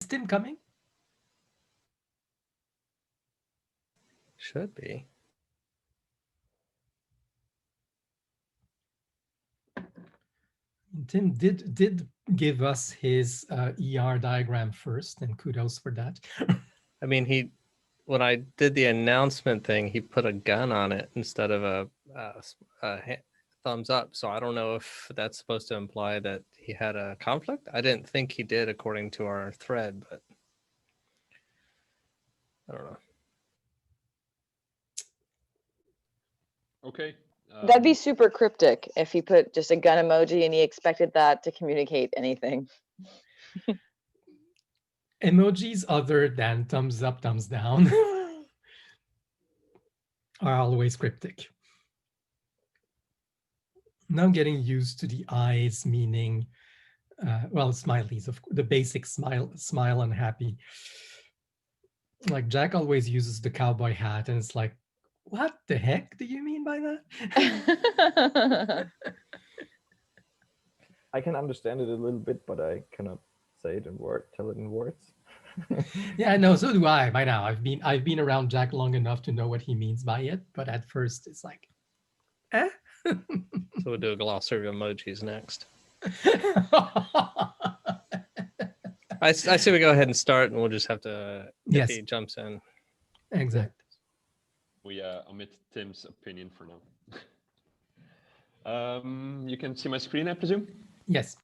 Is Tim coming? Should be. Tim did give us his ER diagram first, and kudos for that. I mean, when I did the announcement thing, he put a gun on it instead of a thumbs up. So I don't know if that's supposed to imply that he had a conflict. I didn't think he did according to our thread, but I don't know. Okay. That'd be super cryptic if he put just a gun emoji and he expected that to communicate anything. Emojis other than thumbs up, thumbs down are always cryptic. Now I'm getting used to the eyes meaning, well, smileys, of course, the basic smile and happy. Like Jack always uses the cowboy hat, and it's like, what the heck do you mean by that? I can understand it a little bit, but I cannot say it in tell it in words. Yeah, no, so do I by now. I've been around Jack long enough to know what he means by it, but at first it's like, eh? So we'll do a glossary of emojis next. I say we go ahead and start, and we'll just have to if he jumps in. Exactly. We omit Tim's opinion for now. You can see my screen, I presume? Yes.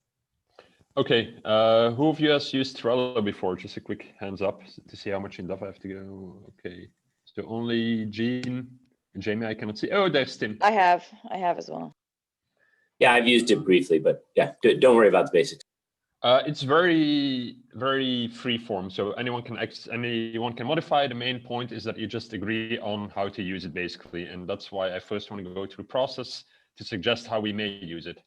Okay. Who of you has used Trello before? Just a quick hands up to see how much in depth I have to go. Okay. So only Jean and Jamie I cannot see. Oh, there's Tim. I have as well. Yeah, I've used it briefly, but yeah, don't worry about the basics. It's very, very free form. So anyone can modify. The main point is that you just agree on how to use it, basically. And that's why I first want to go through the process to suggest how we may use it.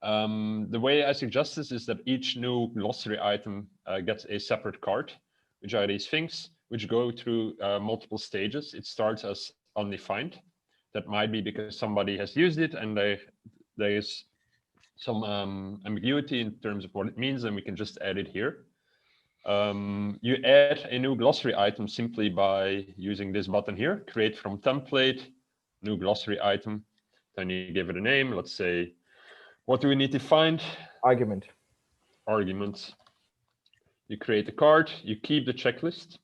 The way I suggest this is that each new glossary item gets a separate card, which are these things which go through multiple stages. It starts as undefined. That might be because somebody has used it and there is some ambiguity in terms of what it means, and we can just add it here. You add a new glossary item simply by using this button here, create from template, new glossary item. Then you give it a name. Let's say, what do we need to find? Argument. Arguments. You create a card, you keep the checklist,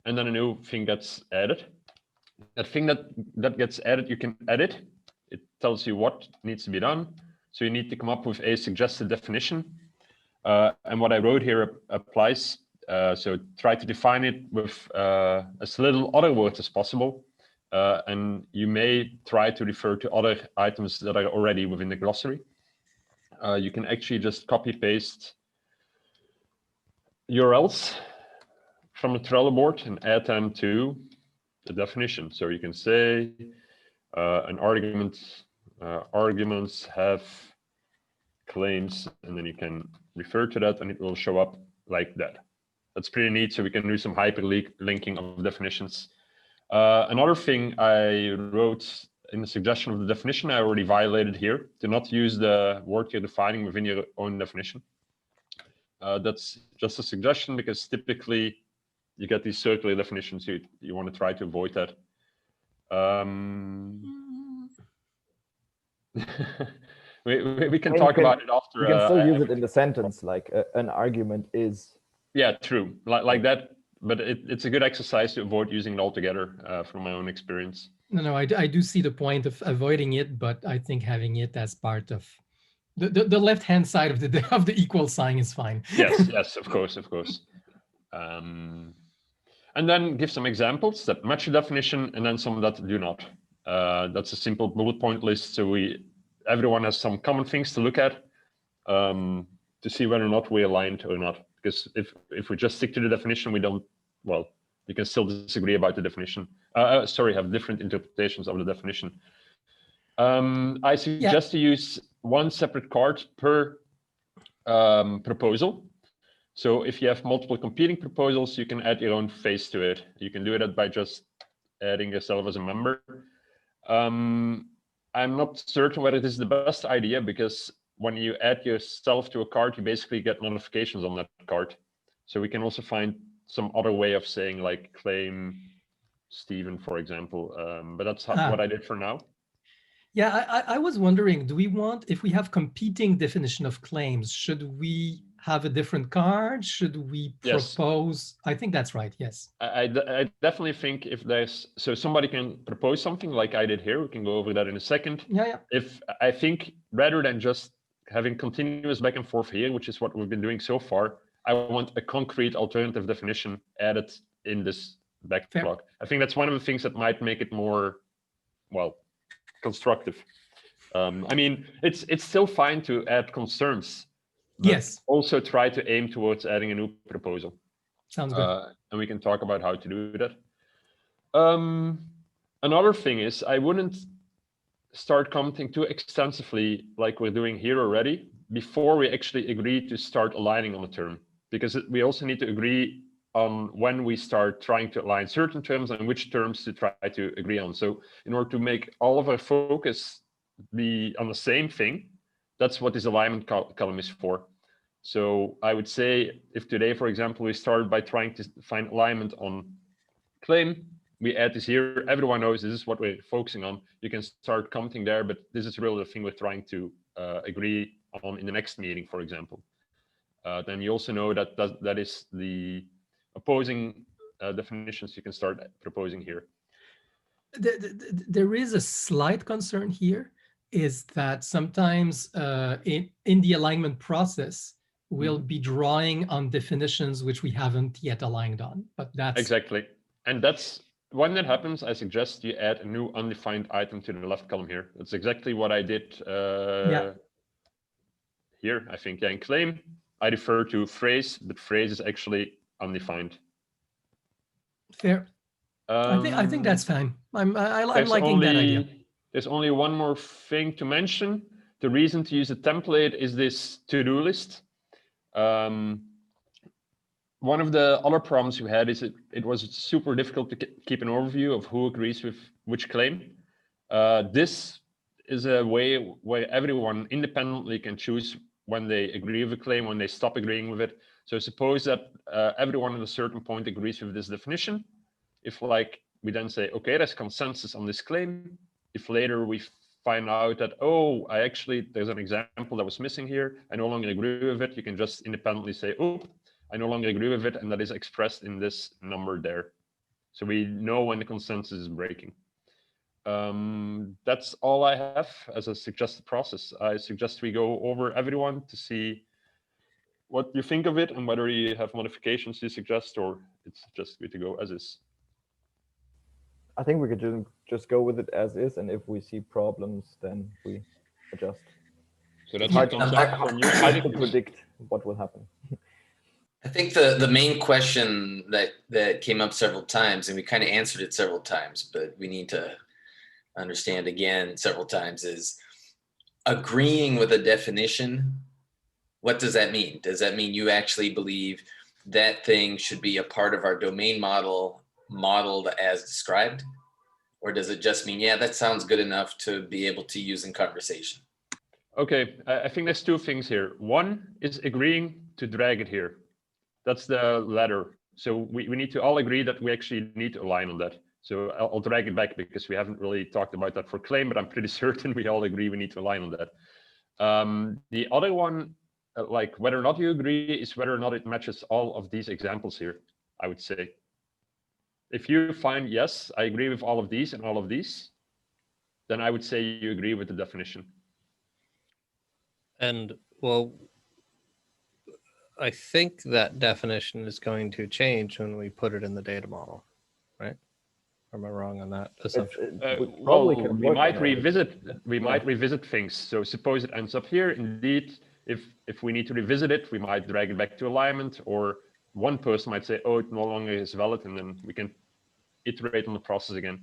and then a new thing gets added. That thing that gets added, you can edit. It tells you what needs to be done. So you need to come up with a suggested definition. And what I wrote here applies. So try to define it with as little other words as possible. And you may try to refer to other items that are already within the glossary. You can actually just copy paste URLs from the Trello board and add them to the definition. So you can say an argument, arguments have claims, and then you can refer to that and it will show up like that. That's pretty neat. So we can do some hyperlinking of definitions. Another thing I wrote in the suggestion of the definition, I already violated here, to not use the word you're defining within your own definition. That's just a suggestion because typically you get these circular definitions. You want to try to avoid that. We can talk about it after. You can still use it in the sentence, like an argument is. Yeah, true, like that. But it's a good exercise to avoid using it altogether from my own experience. No, I do see the point of avoiding it, but I think having it as part of the left-hand side of the equal sign is fine. Yes, of course. And then give some examples that match the definition, and then some that do not. That's a simple bullet point list. So everyone has some common things to look at to see whether or not we're aligned or not. Because if we just stick to the definition, we can still disagree about the definition. Have different interpretations of the definition. I suggest to use one separate card per proposal. So if you have multiple competing proposals, you can add your own face to it. You can do that by just adding yourself as a member. I'm not certain whether this is the best idea because when you add yourself to a card, you basically get notifications on that card. So we can also find some other way of saying like claim Stephen, for example. But that's what I did for now. Yeah, I was wondering, do we want, if we have competing definition of claims, should we have a different card? Should we propose? Yes. I think that's right, yes. I definitely think if there's, so somebody can propose something like I did here, we can go over that in a second. Yeah. If I think rather than just having continuous back and forth here, which is what we've been doing so far, I want a concrete alternative definition added in this backlog. I think that's one of the things that might make it more, well, constructive. I mean, it's still fine to add concerns. Yes. Also try to aim towards adding a new proposal. Sounds good. And we can talk about how to do that. Another thing is I wouldn't start commenting too extensively like we're doing here already before we actually agree to start aligning on the term, because we also need to agree on when we start trying to align certain terms and which terms to try to agree on. So in order to make all of our focus be on the same thing, that's what this alignment column is for. So I would say if today, for example, we started by trying to find alignment on claim, we add this here, everyone knows this is what we're focusing on. You can start commenting there, but this is really the thing we're trying to agree on in the next meeting, for example. Then you also know that that is the opposing definitions you can start proposing here. There is a slight concern here, is that sometimes in the alignment process, we'll be drawing on definitions which we haven't yet aligned on, but that's... Exactly. And that's, when that happens, I suggest you add a new undefined item to the left column here. That's exactly what I did here, I think. Yeah, in claim, I refer to phrase, but phrase is actually undefined. Fair. I think that's fine. I'm liking that idea. There's only one more thing to mention. The reason to use a template is this to-do list. One of the other problems we had is it was super difficult to keep an overview of who agrees with which claim. This is a way where everyone independently can choose when they agree with a claim, when they stop agreeing with it. So suppose that everyone at a certain point agrees with this definition. If like we then say, okay, there's consensus on this claim. If later we find out that, oh, there's an example that was missing here, I no longer agree with it, you can just independently say, oh, I no longer agree with it, and that is expressed in this number there. So we know when the consensus is breaking. That's all I have as a suggested process. I suggest we go over everyone to see what you think of it and whether you have modifications you suggest or it's just good to go as is. I think we could just go with it as is, and if we see problems, then we adjust. So that's hard to predict what will happen. I think the main question that came up several times, and we kind of answered it several times, but we need to understand again several times, is agreeing with a definition. What does that mean? Does that mean you actually believe that thing should be a part of our domain model, modeled as described? Or does it just mean, yeah, that sounds good enough to be able to use in conversation? Okay, I think there's two things here. One is agreeing to drag it here. That's the letter. So we need to all agree that we actually need to align on that. So I'll drag it back because we haven't really talked about that for claim, but I'm pretty certain we all agree we need to align on that. The other one, like whether or not you agree, is whether or not it matches all of these examples here, I would say. If you find, yes, I agree with all of these and all of these, then I would say you agree with the definition. And well, I think that definition is going to change when we put it in the data model, right? Or am I wrong on that assumption? We might revisit things. So suppose it ends up here. Indeed, if we need to revisit it, we might drag it back to alignment, or one person might say, oh, it no longer is valid, and then we can iterate on the process again.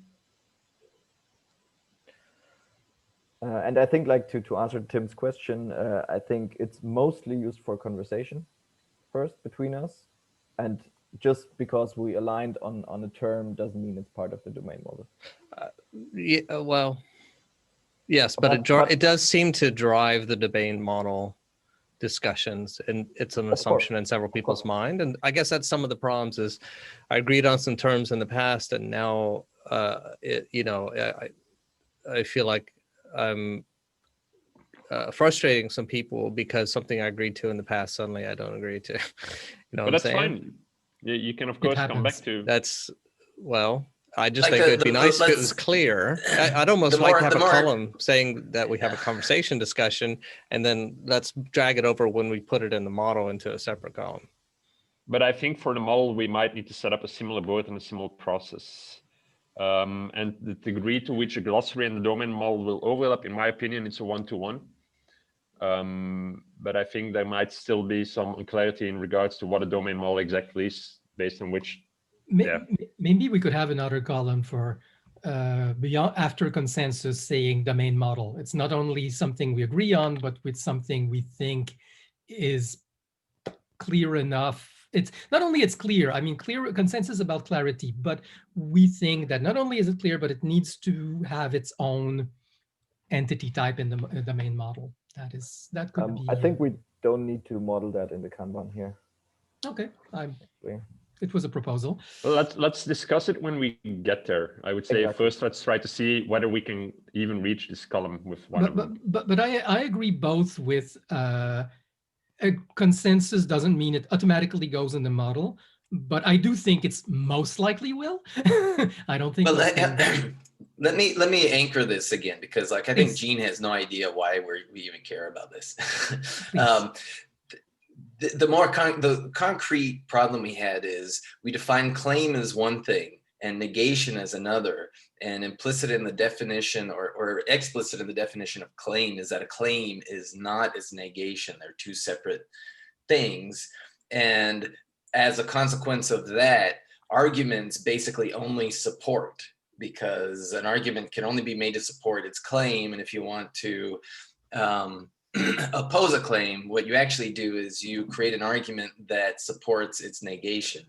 And I think, like, to answer Tim's question, I think it's mostly used for conversation first between us, and just because we aligned on a term doesn't mean it's part of the domain model. Yeah, well, Yes, but But- it does seem to drive the domain model discussions, and it's an assumption in several people's mind. And I guess that's some of the problems is I agreed on some terms in the past, and now I feel like I'm frustrating some people because something I agreed to in the past, suddenly I don't agree to. But What I'm that's saying? fine. You can of course come back happens. to. That's, well, I just Like think it'd be nice if it let's- was clear. I'd almost the like more- to have the a more- column saying that we have a conversation discussion, and then let's drag it over when we put it in the model into a separate column. But I think for the model, we might need to set up a similar board and a similar process. And the degree to which a glossary and the domain model will overlap, in my opinion, it's a one-to-one. But I think there might still be some unclarity in regards to what a domain model exactly is, based on which. Yeah. Maybe we could have another column for beyond after consensus saying domain model. It's not only something we agree on, but with something we think is clear enough. It's not only it's clear, I mean, clear consensus about clarity, but we think that not only is it clear, but it needs to have its own entity type in the domain model. That could be. I think we don't need to model that in the Kanban here. Okay, Yeah. it was a proposal. Well, let's discuss it when we get there. I would say Exactly. first, let's try to see whether we can even reach this column with one of them. But I agree both with a consensus doesn't mean it automatically goes in the model, but I do think it's most likely will. I don't think. But let me anchor this again, because like I think Please. Gene has no idea why we even care about this. Please. The concrete problem we had is we define claim as one thing and negation as another, and implicit in the definition or explicit in the definition of claim is that a claim is not its negation. They're two separate things. And as a consequence of that, arguments basically only support, because an argument can only be made to support its claim. And if you want to oppose a claim, what you actually do is you create an argument that supports its negation.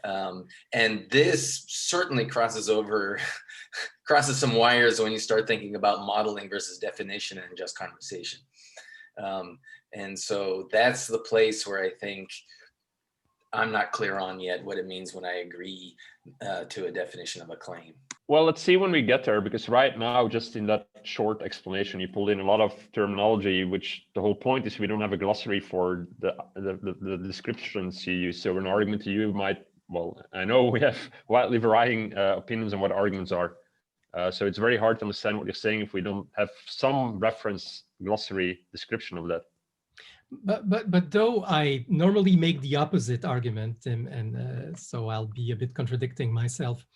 And this certainly crosses some wires when you start thinking about modeling versus definition and just conversation. And so that's the place where I think I'm not clear on yet what it means when I agree to a definition of a claim. Well, let's see when we get there, because right now, just in that short explanation, you pulled in a lot of terminology, which the whole point is we don't have a glossary for the descriptions you use. So an argument to you might, well, I know we have widely varying opinions on what arguments are. So it's very hard to understand what you're saying if we don't have some reference glossary description of that. But though I normally make the opposite argument, and so I'll be a bit contradicting myself,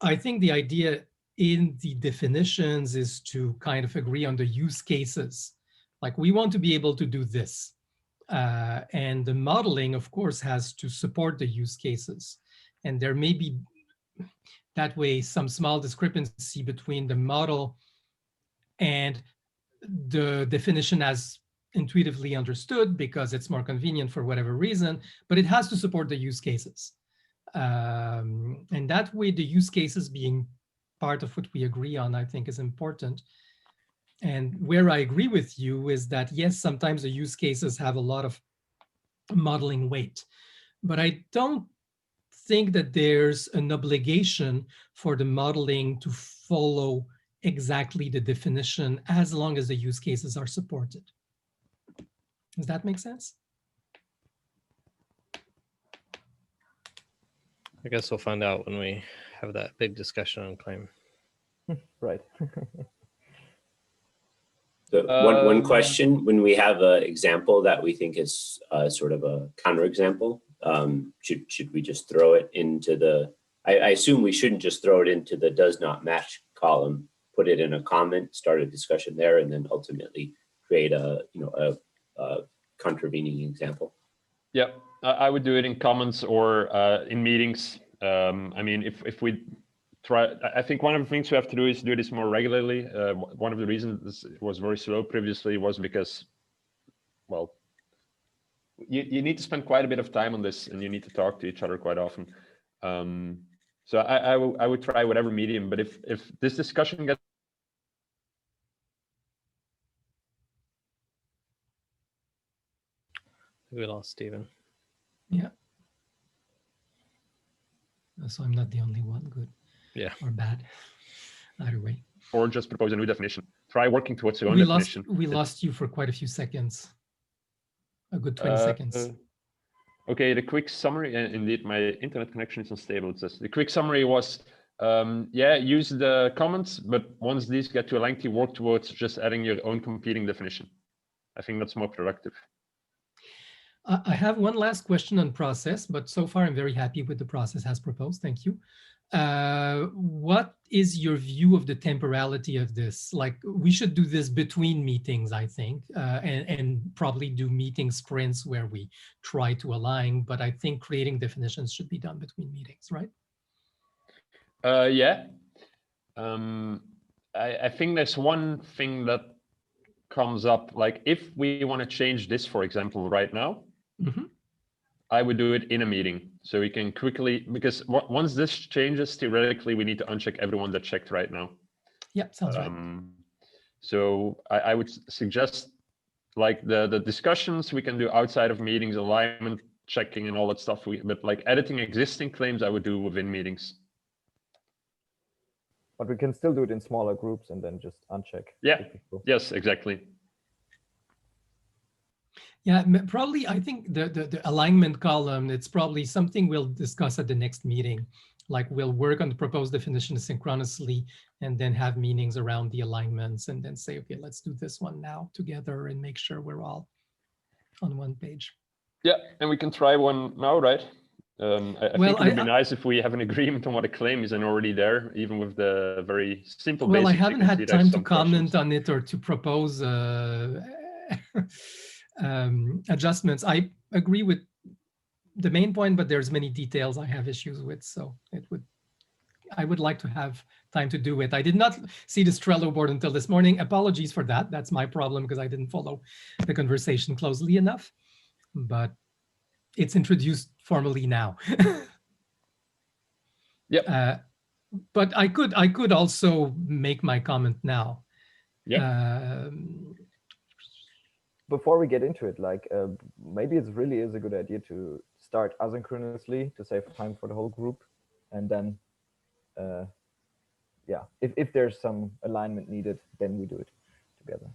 I think the idea in the definitions is to kind of agree on the use cases. Like we want to be able to do this. And the modeling, of course, has to support the use cases. And there may be that way some small discrepancy between the model and the definition as intuitively understood because it's more convenient for whatever reason, but it has to support the use cases. And that way, the use cases being part of what we agree on, I think is important. And where I agree with you is that, yes, sometimes the use cases have a lot of modeling weight, but I don't think that there's an obligation for the modeling to follow exactly the definition as long as the use cases are supported. Does that make sense? I guess we'll find out when we have that big discussion on claim. Right. So one question, when we have an example that we think is sort of a counterexample, should we just throw it into the, I assume we shouldn't just throw it into the does not match column, put it in a comment, start a discussion there, and then ultimately create a contravening example. Yeah, I would do it in comments or in meetings. I mean, if we try, I think one of the things we have to do is do this more regularly. One of the reasons it was very slow previously was because, well, you need to spend quite a bit of time on this and you need to talk to each other quite often. So I would try whatever medium, but if this discussion gets We lost Stephen. Yeah. So I'm not the only one. Good. Yeah. Or bad. Either way. Or just propose a new definition. Try working towards your own We definition. lost you for quite a few seconds. A good 20 seconds. Okay, the quick summary, indeed, my internet connection is unstable. It says the quick summary was, yeah, use the comments, but once these get too lengthy, work towards just adding your own competing definition. I think that's more productive. I have one last question on process, but so far I'm very happy with the process as proposed. Thank you. What is your view of the temporality of this? Like, we should do this between meetings, I think, and probably do meeting sprints where we try to align, but I think creating definitions should be done between meetings, right? Yeah. I think there's one thing that comes up, like if we want to change this, for example, right now, I would do it in a meeting. So we can quickly, because once this changes, theoretically, we need to uncheck everyone that checked right now. Yeah, sounds right. So I would suggest like the discussions we can do outside of meetings, alignment checking and all that stuff. But like editing existing claims, I would do within meetings. But we can still do it in smaller groups and then just uncheck. Yeah, yes, exactly. Yeah, probably I think the alignment column, it's probably something we'll discuss at the next meeting. Like we'll work on the proposed definition synchronously and then have meetings around the alignments and then say, okay, let's do this one now together and make sure we're all on one page. Yeah, and we can try one now, right? I think it would be nice if we have an agreement on what a claim is and already there, even with the very simple basics. Well, I haven't had time to comment on it or to propose adjustments. I agree with the main point, but there's many details I have issues with, so I would like to have time to do it. I did not see this Trello board until this morning. Apologies for that. That's my problem because I didn't follow the conversation closely enough, but it's introduced formally now. Yeah. But I could also make my comment now. Yeah. Before we get into it, like maybe it really is a good idea to start asynchronously to save time for the whole group, and then yeah, if there's some alignment needed, then we do it together.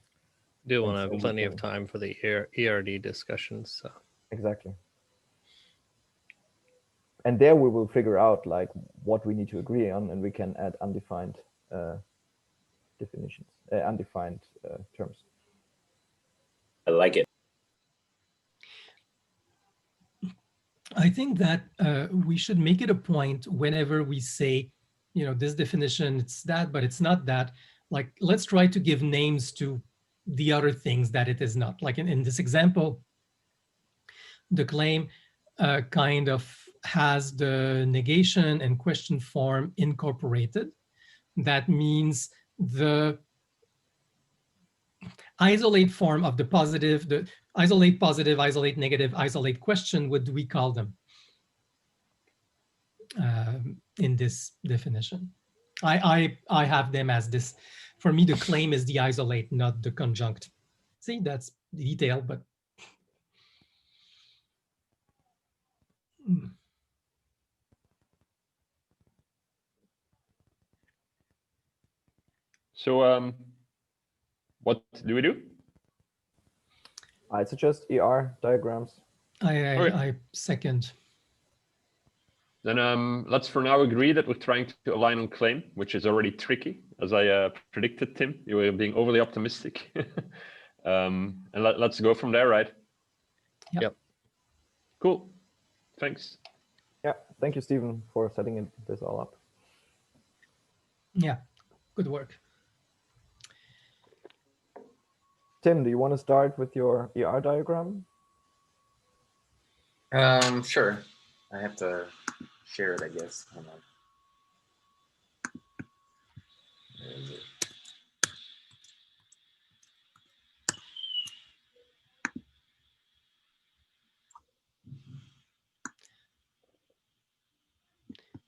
Do want to have plenty of time for the ERD discussions. So. Exactly. And there we will figure out like what we need to agree on, and we can add undefined definitions, undefined terms. I like it. I think that we should make it a point whenever we say, you know, this definition, it's that, but it's not that. Like, let's try to give names to the other things that it is not. Like in this example, the claim kind of has the negation and question form incorporated. That means the isolate form of the positive, the isolate positive, isolate negative, isolate question, what do we call them in this definition? I have them as this. For me, the claim is the isolate, not the conjunct. See, that's detail, but So what do we do? I suggest ER diagrams. I second. Then let's for now agree that we're trying to align on claim, which is already tricky, as I predicted, Tim. You were being overly optimistic. And let's go from there, right? Yep. Cool. Thanks. Yeah, thank you, Stephen, for setting this all up. Yeah, good work. Tim, do you want to start with your ER diagram? Sure. I have to share it, I guess. Hold on. Where is it?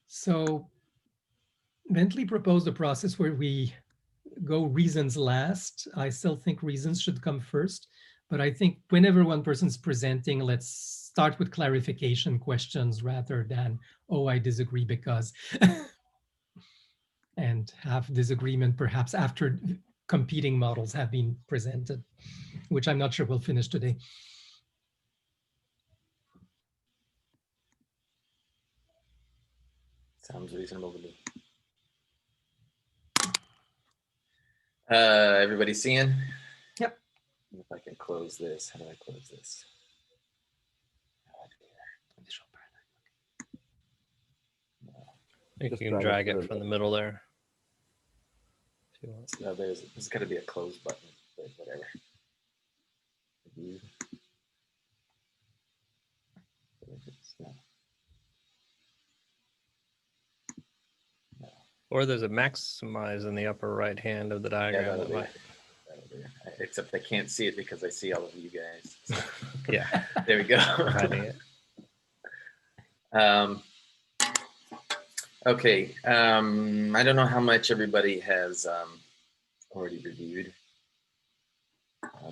So Bentley proposed a process where we go reasons last. I still think reasons should come first, But I think whenever one person's presenting, let's start with clarification questions rather than, oh, I disagree because, and have disagreement perhaps after competing models have been presented, which I'm not sure we'll finish today. Sounds reasonable to me. Everybody seeing? Yep. If I can close this, how do I close this? You Just can drag it drag through it a from the little. middle there. If you want. No, there's got to be a close button, but whatever. View. No. Or there's a maximize in the upper right hand of the Yeah, diagram. that'll that do. might, That'll do. Except I can't see it because I see all of you guys. So, yeah, there we go. hiding it. Okay. I don't know how much everybody has already reviewed.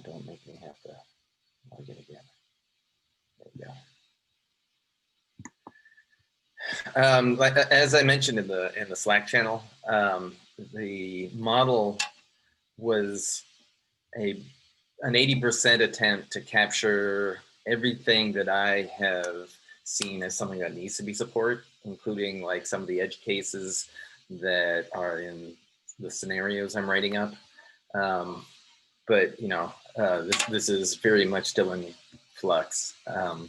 Don't make me have to log in again. There we go. Like, as I mentioned in the Slack channel, the model was an 80% attempt to capture everything that I have seen as something that needs to be supported, including like some of the edge cases that are in the scenarios I'm writing up. But you know, this is very much still in flux. But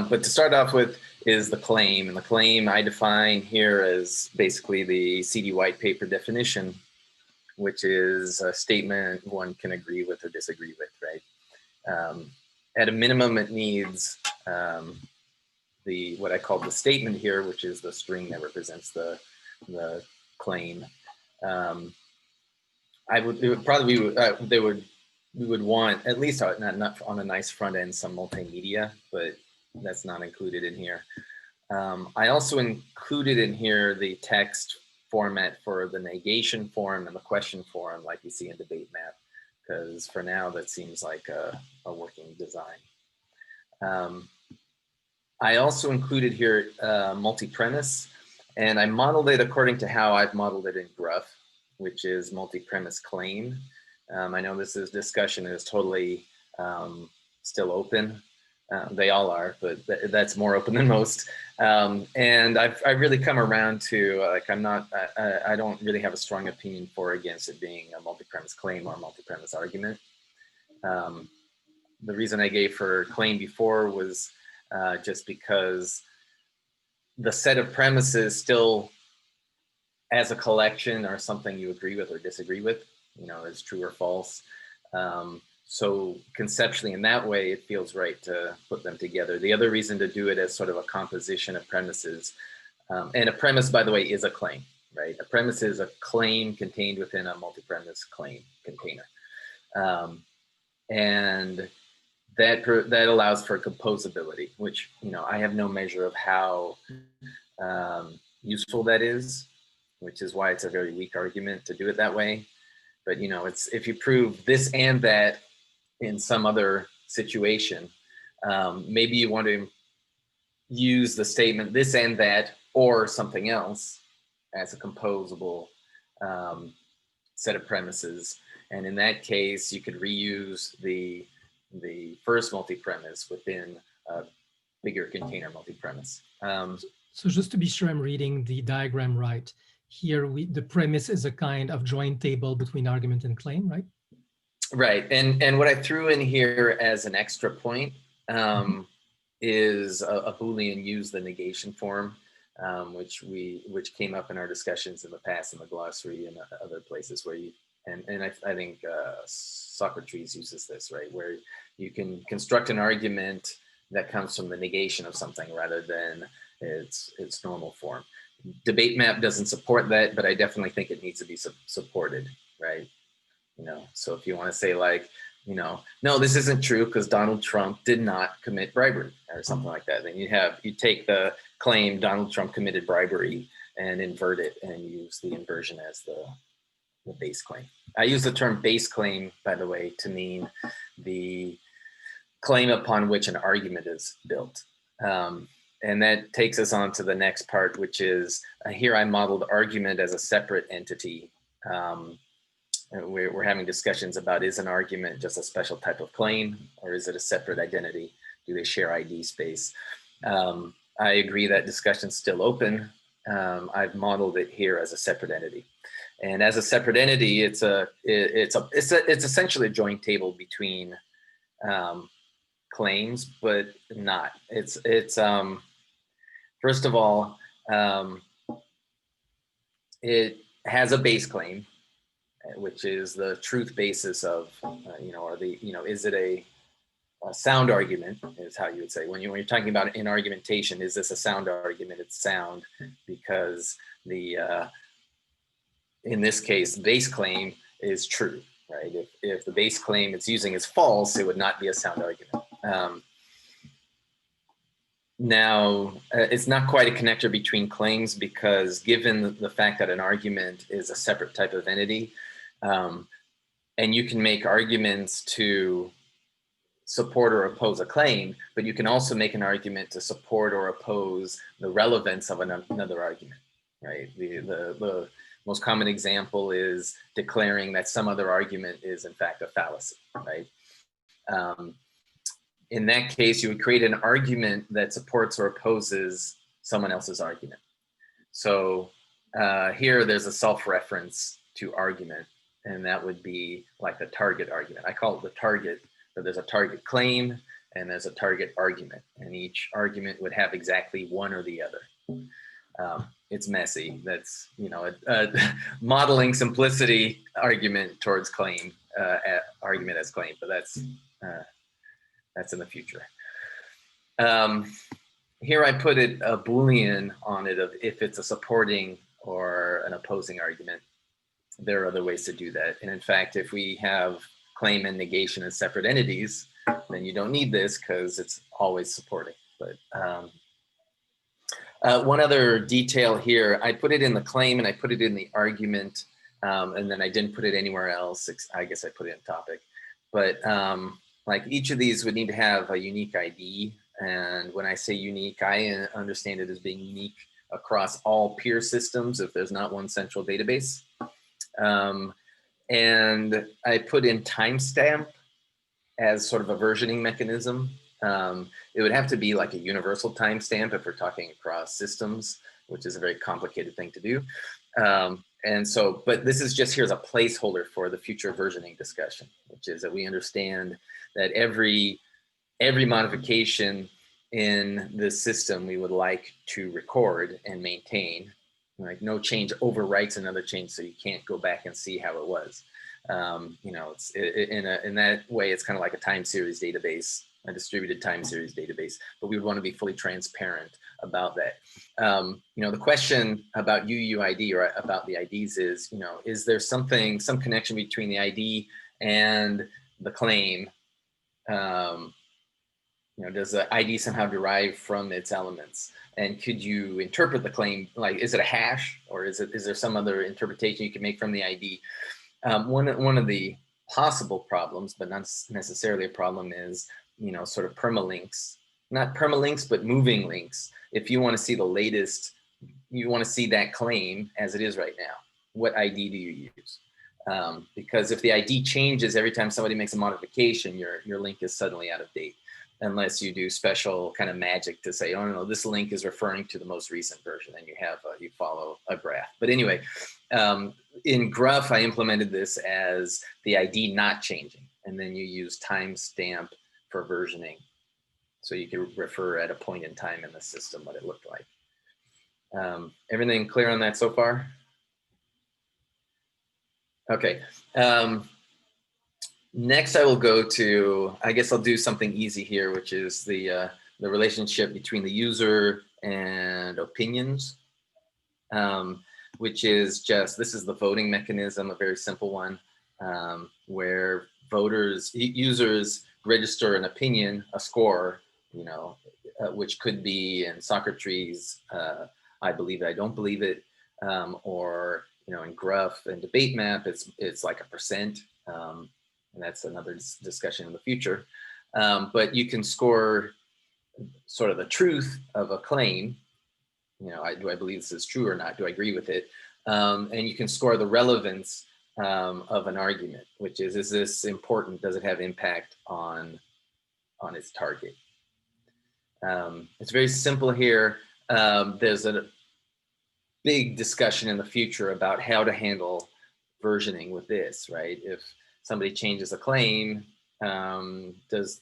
to start off with is the claim, and the claim I define here as basically the CD white paper definition, which is a statement one can agree with or disagree with, right? At a minimum, it needs what I call the statement here, which is the string that represents the claim. We would want at least not on a nice front end some multimedia, but that's not included in here. I also included in here the text format for the negation form and the question form, like you see in debate map, because for now that seems like a working design. I also included here multi-premise, and I modeled it according to how I've modeled it in Gruff, which is multi-premise claim. I know this discussion is totally still open. They all are, but that's more open than most. And I've really come around to like I don't really have a strong opinion for or against it being a multi-premise claim or a multi-premise argument. The reason I gave for claim before was just because the set of premises still as a collection are something you agree with or disagree with, you know, is true or false. So conceptually in that way, it feels right to put them together. The other reason to do it as sort of a composition of premises, and a premise, by the way, is a claim, right? A premise is a claim contained within a multi-premise claim container. And that allows for composability, which, you know, I have no measure of how useful that is, which is why it's a very weak argument to do it that way. But, you know, it's if you prove this and that in some other situation, maybe you want to use the statement this and that or something else as a composable set of premises. And in that case, you could reuse the first multi-premise within a bigger container multi-premise. So just to be sure I'm reading the diagram right, here the premise is a kind of join table between argument and claim, right? Right, and what I threw in here as an extra point is a Boolean use the negation form, which came up in our discussions in the past in the glossary and other places where you and I think Socrates uses this, right, where you can construct an argument that comes from the negation of something rather than its normal form. Debate map doesn't support that, but I definitely think it needs to be supported, right? You know, so if you want to say like, you know, no, this isn't true because Donald Trump did not commit bribery or something like that, then you take the claim Donald Trump committed bribery and invert it and use the inversion as the base claim. I use the term base claim, by the way, to mean the claim upon which an argument is built. And that takes us on to the next part, which is here I modeled argument as a separate entity. We're having discussions about, is an argument just a special type of claim, or is it a separate identity? Do they share ID space? I agree that discussion's still open. I've modeled it here as a separate entity. And as a separate entity, it's essentially a joint table between claims, but not. It's first of all, it has a base claim, which is the truth basis of, is it a sound argument, is how you would say. When you're talking about in argumentation, is this a sound argument? It's sound because in this case, base claim is true, right? If the base claim it's using is false, it would not be a sound argument. Now, it's not quite a connector between claims, because given the fact that an argument is a separate type of entity, and you can make arguments to support or oppose a claim, but you can also make an argument to support or oppose the relevance of another argument, right? The most common example is declaring that some other argument is in fact a fallacy, right? In that case, you would create an argument that supports or opposes someone else's argument. So here there's a self-reference to argument, and that would be like the target argument. I call it the target, but there's a target claim and there's a target argument, and each argument would have exactly one or the other. It's messy. That's, a modeling simplicity argument towards claim, argument as claim, but that's in the future. Here I put it a Boolean on it of if it's a supporting or an opposing argument. There are other ways to do that. And in fact, if we have claim and negation as separate entities, then you don't need this because it's always supporting. But one other detail here, I put it in the claim and I put it in the argument, and then I didn't put it anywhere else. I guess I put it in topic. But like each of these would need to have a unique ID. And when I say unique, I understand it as being unique across all peer systems if there's not one central database. And I put in timestamp as sort of a versioning mechanism. It would have to be like a universal timestamp if we're talking across systems, which is a very complicated thing to do. And so, but this is just, here's a placeholder for the future versioning discussion, which is that we understand that every modification in this system we would like to record and maintain. Like no change overwrites another change, so you can't go back and see how it was. It's in that way, it's kind of like a time series database, a distributed time series database, but we would want to be fully transparent about that. The question about UUID or about the IDs is, is there some connection between the ID and the claim? Does the ID somehow derive from its elements? And could you interpret the claim, like, is it a hash, or is there some other interpretation you can make from the ID? One of the possible problems, but not necessarily a problem, is, sort of permalinks, not permalinks, but moving links. If you want to see the latest, you want to see that claim as it is right now, what ID do you use? Because if the ID changes every time somebody makes a modification, your link is suddenly out of date, unless you do special kind of magic to say, oh no, this link is referring to the most recent version, and you follow a graph. But anyway, in Gruff, I implemented this as the ID not changing, and then you use timestamp for versioning. So you can refer at a point in time in the system what it looked like. Everything clear on that so far? Okay. Next, I will go to, I guess I'll do something easy here, which is the relationship between the user and opinions, which is just, this is the voting mechanism, a very simple one, where users register an opinion, a score, which could be in Socrates, I believe it, I don't believe it, or you know, in Gruff and debate map, it's like a percent. And that's another discussion in the future. But you can score sort of the truth of a claim. You know, do I believe this is true or not? Do I agree with it? And you can score the relevance of an argument, which is this important? Does it have impact on its target? It's very simple here. There's a big discussion in the future about how to handle versioning with this, right? If somebody changes a claim, do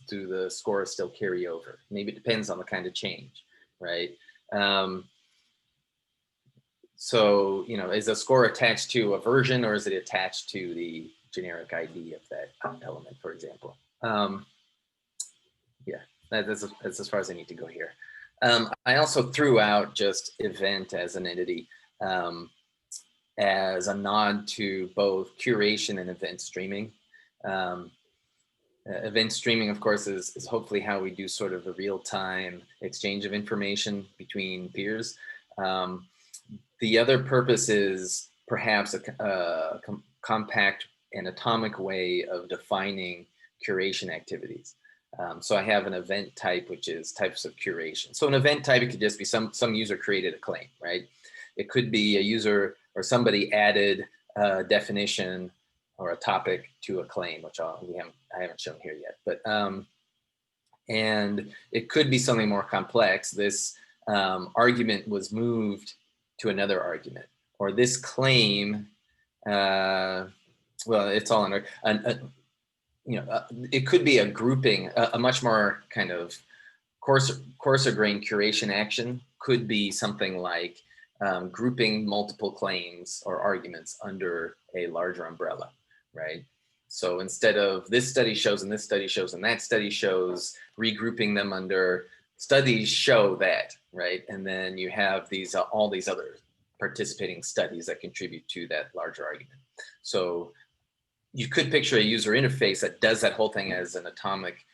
the scores still carry over? Maybe it depends on the kind of change, right? So, you know, is the score attached to a version, or is it attached to the generic ID of that element, for example? Yeah, that's as far as I need to go here. I also threw out just event as an entity as a nod to both curation and event streaming. Event streaming, of course, is hopefully how we do sort of a real-time exchange of information between peers. The other purpose is perhaps a compact and atomic way of defining curation activities. So I have an event type, which is types of curation. So an event type, it could just be some user created a claim, right? It could be a user or somebody added a definition or a topic to a claim, which I haven't shown here yet. But and it could be something more complex. This argument was moved to another argument, or this claim. Well, it's all under. You know, it could be a grouping, a much more kind of coarser grained curation action could be something like grouping multiple claims or arguments under a larger umbrella, right? So instead of this study shows and this study shows and that study shows, regrouping them under studies show that, right? And then you have these all these other participating studies that contribute to that larger argument. So you could picture a user interface that does that whole thing as an atomic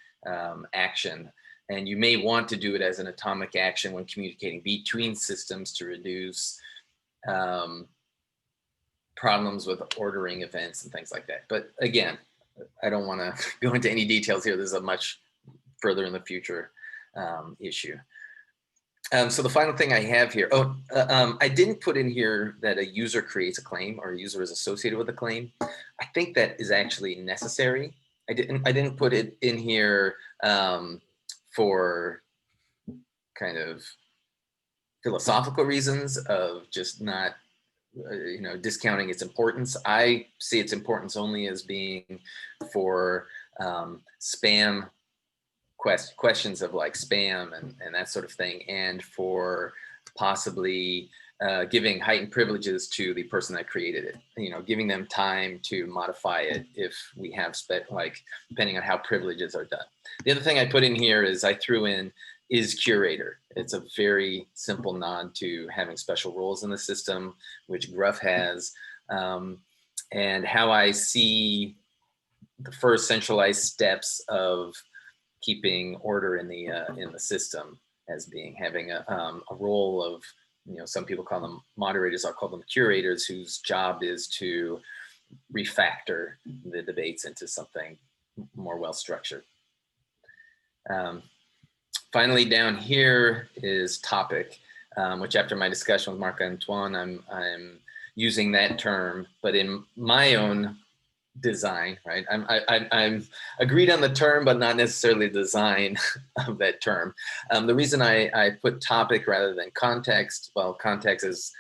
action. And you may want to do it as an atomic action when communicating between systems to reduce problems with ordering events and things like that. But again, I don't want to go into any details here. This is a much further in the future issue. So the final thing I have here, I didn't put in here that a user creates a claim or a user is associated with a claim. I think that is actually necessary. I didn't put it in here for kind of philosophical reasons of just not, you know, discounting its importance. I see its importance only as being for spam questions of like spam and that sort of thing, and for possibly giving heightened privileges to the person that created it, you know, giving them time to modify it if we have like, depending on how privileges are done. The other thing I put in here is I threw in is curator. It's a very simple nod to having special roles in the system, which Gruff has, and how I see the first centralized steps of keeping order in the system as being having a role of, you know, some people call them moderators, I'll call them curators, whose job is to refactor the debates into something more well structured. Finally, down here is topic, which after my discussion with Marc-Antoine, I'm using that term, but in my own design, right? I'm agreed on the term, but not necessarily the design of that term. The reason I put topic rather than context, well, context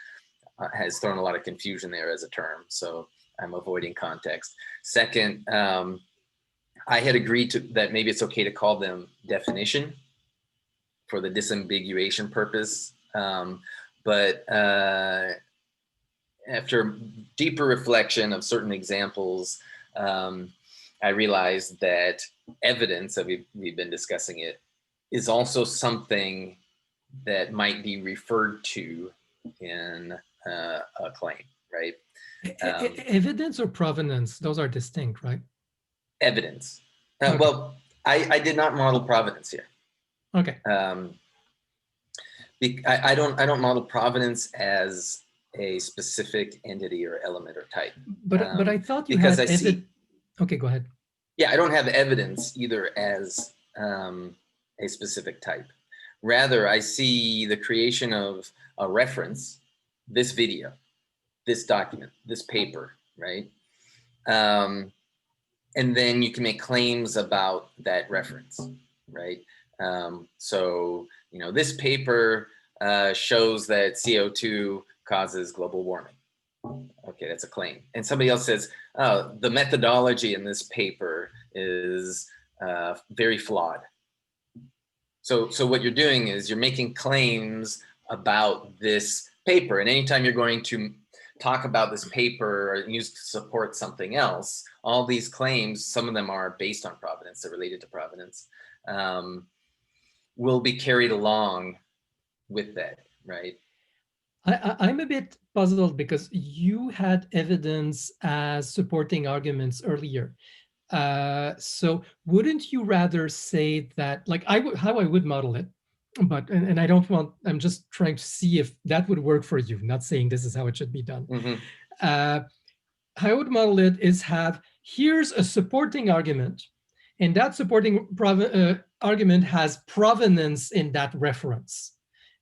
has thrown a lot of confusion there as a term, so I'm avoiding context. Second, I had agreed to that maybe it's okay to call them definition for the disambiguation purpose, but after deeper reflection of certain examples, I realized that evidence, that we've been discussing it, is also something that might be referred to in a claim, right? Evidence or provenance, those are distinct, right? Evidence. Okay. Well, I did not model provenance here. Okay. I don't model provenance as a specific entity or element or type. But I thought you because had I see, okay, go ahead. yeah, I don't have evidence either as a specific type. Rather, I see the creation of a reference, this video, this document, this paper, right? And then you can make claims about that reference, right? So, you know, this paper shows that CO2 causes global warming. Okay, that's a claim. And somebody else says, oh, the methodology in this paper is very flawed. So what you're doing is you're making claims about this paper. And anytime you're going to talk about this paper or used to support something else, all these claims, some of them are based on provenance, they're related to provenance, will be carried along with that, right? I'm a bit puzzled because you had evidence as supporting arguments earlier. So wouldn't you rather say that, like how I would model it, but, and I don't want, I'm just trying to see if that would work for you, not saying this is how it should be done. Mm-hmm. How I would model it is here's a supporting argument, and that supporting argument has provenance in that reference.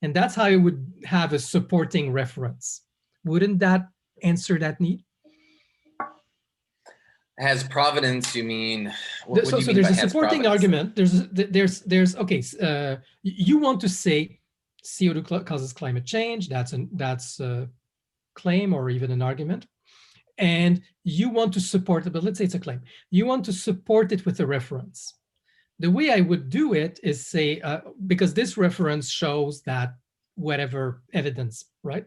And that's how I would have a supporting reference. Wouldn't that answer that need? Has provenance, you mean? What do you mean there's by a has supporting provenance? argument. There's okay. You want to say CO2 causes climate change. That's a claim or even an argument, and you want to support it. But let's say it's a claim. You want to support it with a reference. The way I would do it is say, because this reference shows that whatever evidence, right?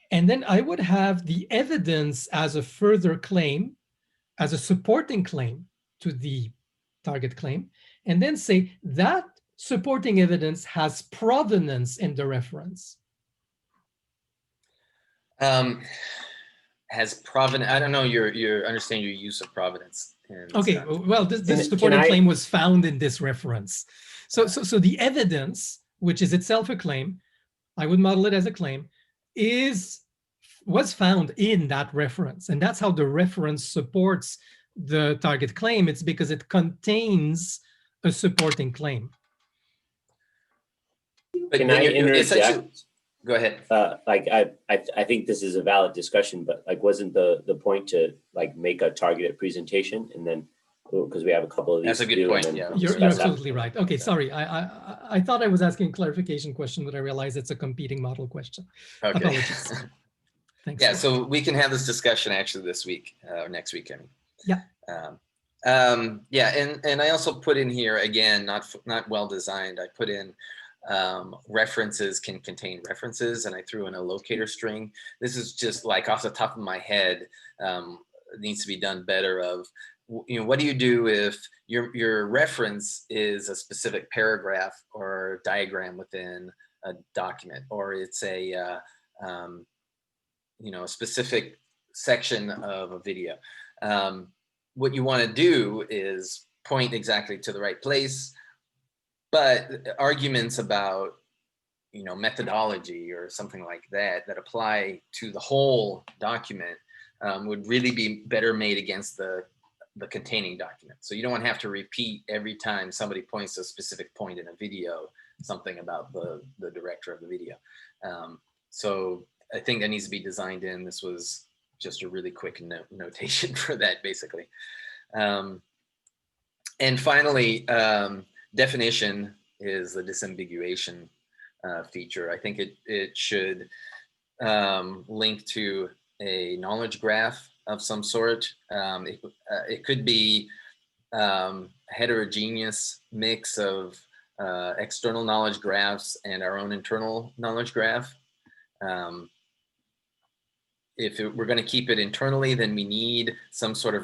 And then I would have the evidence as a further claim, as a supporting claim to the target claim, and then say that supporting evidence has provenance in the reference. Has provenance, I don't know your understand your use of provenance. Okay, well, this supporting claim was found in this reference. So the evidence, which is itself a claim, I would model it as a claim, was found in that reference. And that's how the reference supports the target claim. It's because it contains a supporting claim. But can I interject? Go ahead. Like I think this is a valid discussion, but like wasn't the point to like make a targeted presentation and then because we have a couple of these. That's a good point. Yeah, you're absolutely right. Okay, sorry. I thought I was asking a clarification question, but I realized it's a competing model question. Okay. Apologies. Thanks. Yeah, so we can have this discussion actually this week or next week. I mean. Yeah. Yeah, and I also put in here again, not well designed. I put in references can contain references, and I threw in a locator string. This is just like off the top of my head. It needs to be done better. Of what do you do if your reference is a specific paragraph or diagram within a document, or it's a a specific section of a video. What you want to do is point exactly to the right place, but arguments about methodology or something like that apply to the whole document would really be better made against the containing document. So you don't want to have to repeat every time somebody points to a specific point in a video something about the director of the video. So I think that needs to be designed in. This was just a really quick notation for that, basically. And finally, definition is the disambiguation feature. I think it should link to a knowledge graph of some sort. It could be a heterogeneous mix of external knowledge graphs and our own internal knowledge graph. If we're going to keep it internally, then we need some sort of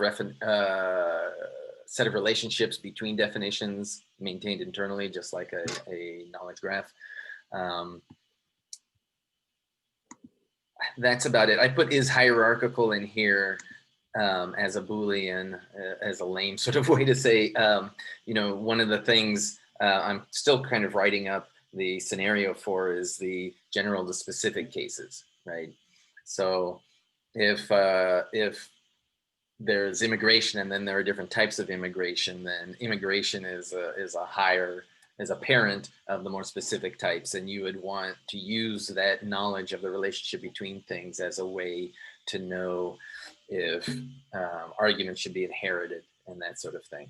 set of relationships between definitions maintained internally, just like a knowledge graph. That's about it. I put is hierarchical in here as a Boolean, as a lame sort of way to say, one of the things I'm still kind of writing up the scenario for is the general to specific cases, right? So if there's immigration and then there are different types of immigration, then immigration is a parent of the more specific types, and you would want to use that knowledge of the relationship between things as a way to know if arguments should be inherited and that sort of thing.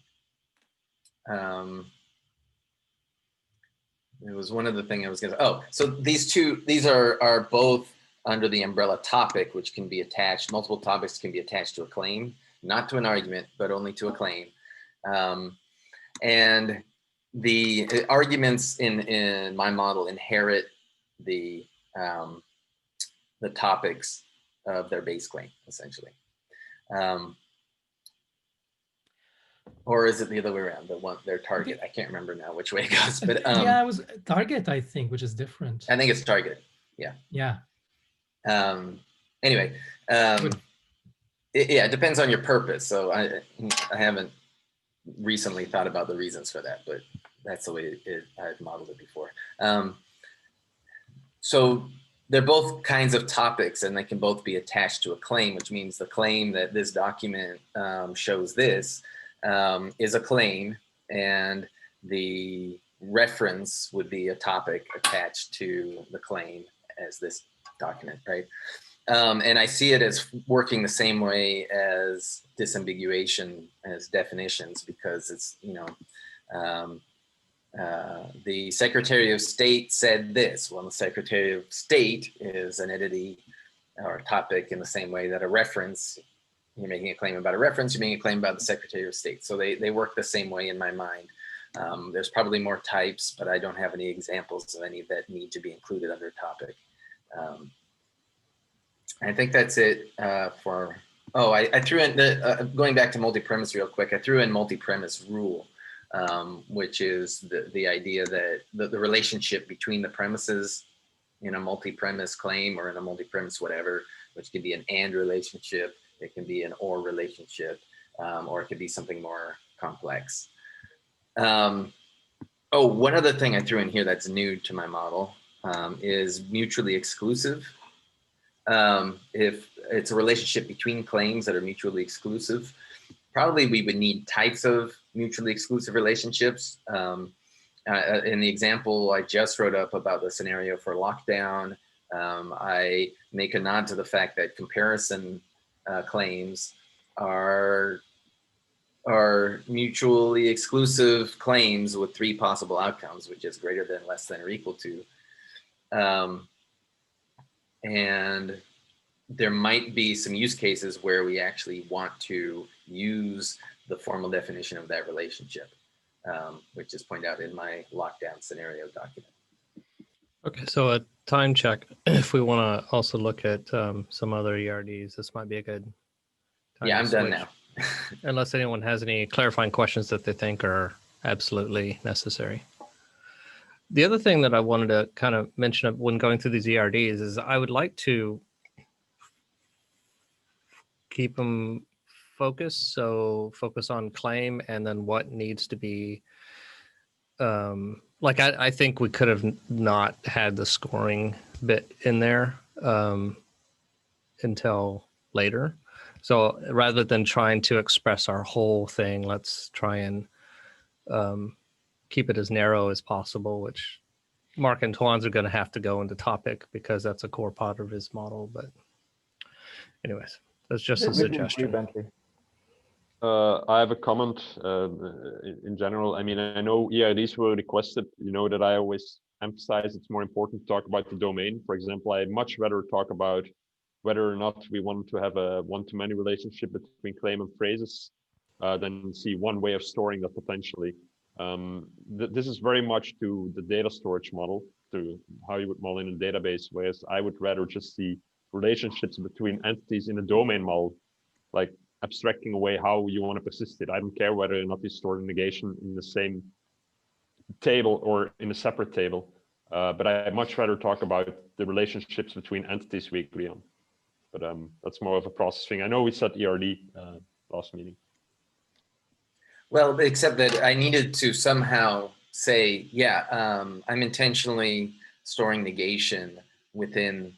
It was one of the things I was going to, oh, so these are both under the umbrella topic, which can be attached, multiple topics can be attached to a claim, not to an argument, but only to a claim. And the arguments in my model inherit the topics of their base claim, essentially. Or is it the other way around? Their target. I can't remember now which way it goes. But yeah, it was target, I think, which is different. I think it's target. Yeah. Yeah. Anyway, it depends on your purpose. So I haven't recently thought about the reasons for that, but that's the way I've modeled it before. So they're both kinds of topics, and they can both be attached to a claim, which means the claim that this document shows this is a claim, and the reference would be a topic attached to the claim as this document, right? And I see it as working the same way as disambiguation as definitions, because it's, the Secretary of State said this. Well, the Secretary of State is an entity or a topic in the same way that a reference, you're making a claim about a reference, you're making a claim about the Secretary of State. So they work the same way in my mind. There's probably more types, but I don't have any examples of any that need to be included under topic. I think that's it for, I threw in, going back to multi-premise real quick, I threw in multi-premise rule, which is the idea that the relationship between the premises in a multi-premise claim or in a multi-premise whatever, which could be an and relationship, it can be an or relationship, or it could be something more complex. One other thing I threw in here that's new to my model is mutually exclusive. If it's a relationship between claims that are mutually exclusive, probably we would need types of mutually exclusive relationships. In the example I just wrote up about the scenario for lockdown, I make a nod to the fact that comparison claims are mutually exclusive claims with 3 possible outcomes, which is greater than, less than, or equal to. And there might be some use cases where we actually want to use the formal definition of that relationship, which is pointed out in my lockdown scenario document. Okay, so a time check. If we want to also look at some other ERDs, this might be a good time. Yeah, I'm done switch. now. Unless anyone has any clarifying questions that they think are absolutely necessary. The other thing that I wanted to kind of mention when going through these ERDs is I would like to keep them focused. So focus on claim and then what needs to be, like I think we could have not had the scoring bit in there until later. So rather than trying to express our whole thing, let's try and keep it as narrow as possible, which Mark and Tuan's are going to have to go into topic because that's a core part of his model. But anyways, that's just a suggestion. I have a comment in general. I mean, I know ERDs were requested, that I always emphasize it's more important to talk about the domain. For example, I much rather talk about whether or not we want to have a one-to-many relationship between claim and phrases than see one way of storing that potentially. This is very much to the data storage model, to how you would model in a database, whereas I would rather just see relationships between entities in a domain model, like abstracting away how you want to persist it. I don't care whether or not you store the negation in the same table or in a separate table, but I'd much rather talk about the relationships between entities we agree on. But that's more of a process thing. I know we said ERD last meeting. Well, except that I needed to somehow say, I'm intentionally storing negation within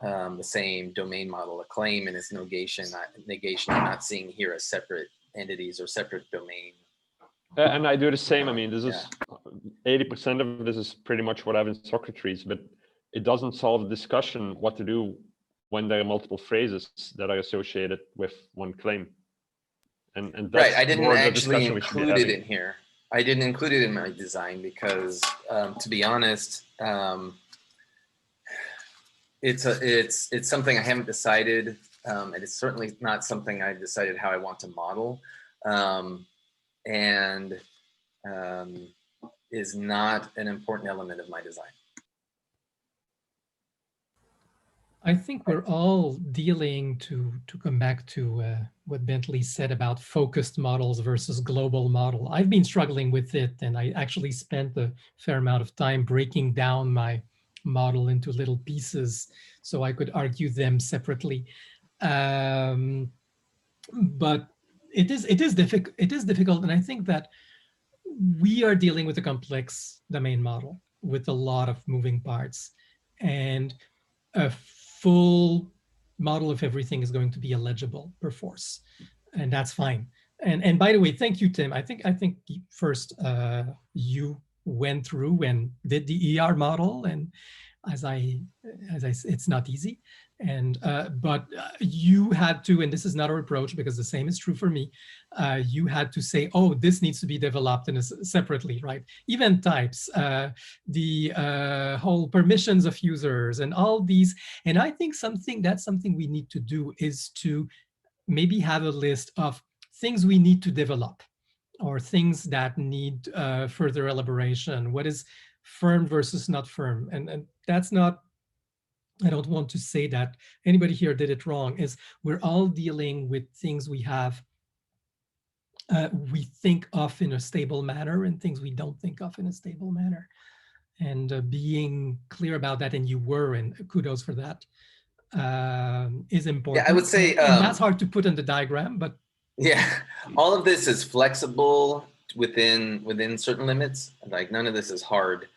the same domain model. A claim and its negation, you're not seeing here as separate entities or separate domain. And I do the same. I mean, this is 80% of this is pretty much what I have in soccer trees, but it doesn't solve the discussion what to do when there are multiple phrases that are associated with one claim. And that's right, I didn't more the actually discussion we should be include it having. in here. I didn't include it in my design because, to be honest, it's something I haven't decided, and it's certainly not something I've decided how I want to model, and is not an important element of my design. I think we're all dealing, to come back to what Bentley said about focused models versus global model. I've been struggling with it, and I actually spent a fair amount of time breaking down my model into little pieces so I could argue them separately. But it is difficult. It is difficult, and I think that we are dealing with a complex domain model with a lot of moving parts, and a full model of everything is going to be illegible per force, and that's fine. And by the way, thank you, Tim. I think first you went through and did the ER model, and as I it's not easy, and but you had to, and this is not a reproach because the same is true for me. You had to say, oh, this needs to be developed in separately, right? Event types, the whole permissions of users, and all these. And I think that's something we need to do is to maybe have a list of things we need to develop, or things that need further elaboration. What is firm versus not firm? And that's not, I don't want to say that anybody here did it wrong, is we're all dealing with things we have, we think of in a stable manner and things we don't think of in a stable manner. And being clear about that, and you were, and kudos for that, is important. Yeah, I would say, and that's hard to put in the diagram, but yeah, all of this is flexible within certain limits. Like none of this is hard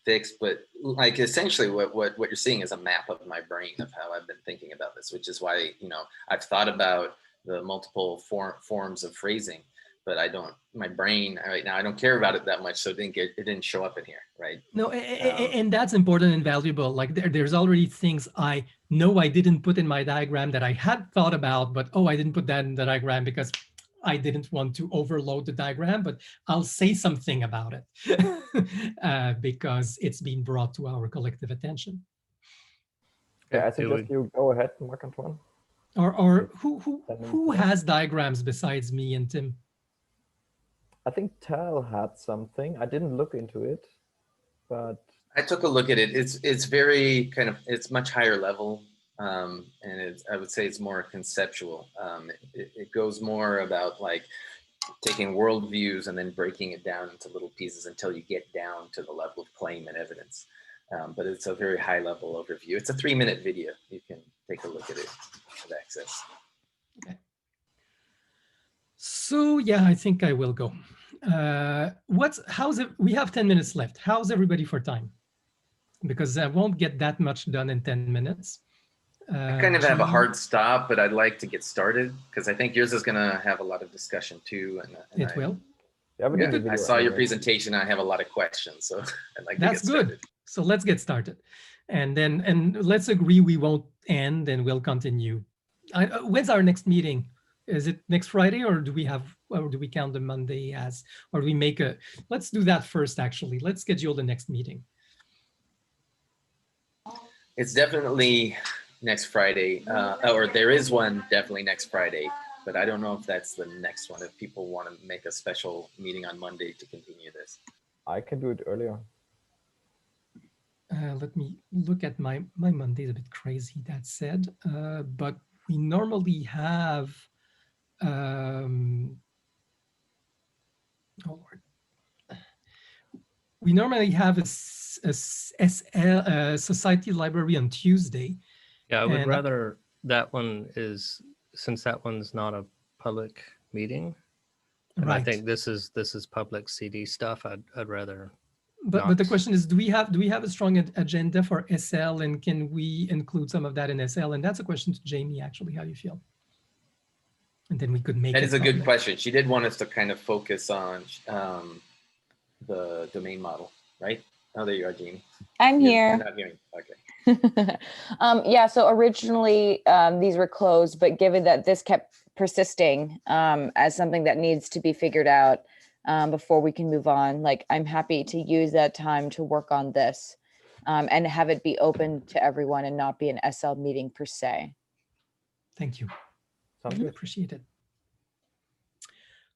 fixed, but like essentially what you're seeing is a map of my brain of how I've been thinking about this, which is why, you know, I've thought about the multiple forms of phrasing, but my brain right now, I don't care about it that much, so it didn't show up in here, right? No, and that's important and valuable. Like there's already things I know I didn't put in my diagram that I had thought about, but oh, I didn't put that in the diagram because I didn't want to overload the diagram, but I'll say something about it because it's been brought to our collective attention. Yeah, I suggest you go ahead, Marc-Antoine. Or who has diagrams besides me and Tim? I think Tal had something. I didn't look into it, but I took a look at it. It's very kind of, it's much higher level. And I would say it's more conceptual. It goes more about like taking worldviews and then breaking it down into little pieces until you get down to the level of claim and evidence. But it's a very high level overview. It's a 3-minute video. You can take a look at it with access. Okay. So yeah, I think I will go. How's it? We have 10 minutes left. How's everybody for time? Because I won't get that much done in 10 minutes. I kind of have a hard stop, but I'd like to get started because I think yours is going to have a lot of discussion too. And it will. Yeah, I saw your presentation. I have a lot lot of questions, so I'd like to get started. That's good. So let's get started, and let's agree we won't end, and we'll continue. When's our next meeting? Is it next Friday, or do we count the Monday as, or do we make a? Let's do that first. Actually, let's schedule the next meeting. It's definitely next Friday, or there is one definitely next Friday, but I don't know if that's the next one. If people want to make a special meeting on Monday to continue this, I can do it earlier. Let me look at my Monday is a bit crazy. That said, but we normally have. Oh Lord. We normally have a society library on Tuesday. Yeah, I would rather that one is, since that one's not a public meeting. And right. I think this is public CD stuff. I'd rather But the question is, do we have a strong agenda for SL, and can we include some of that in SL? And that's a question to Jamie, actually. How do you feel? And then we could make That it is a good public. question. She did want us to kind of focus on the domain model, right? Oh, there you are, Jamie. I'm You're here. not hearing. Okay. Yeah, so originally these were closed, but given that this kept persisting as something that needs to be figured out before we can move on, like I'm happy to use that time to work on this and have it be open to everyone and not be an SL meeting per se. Thank you. Sounds I good. appreciate it.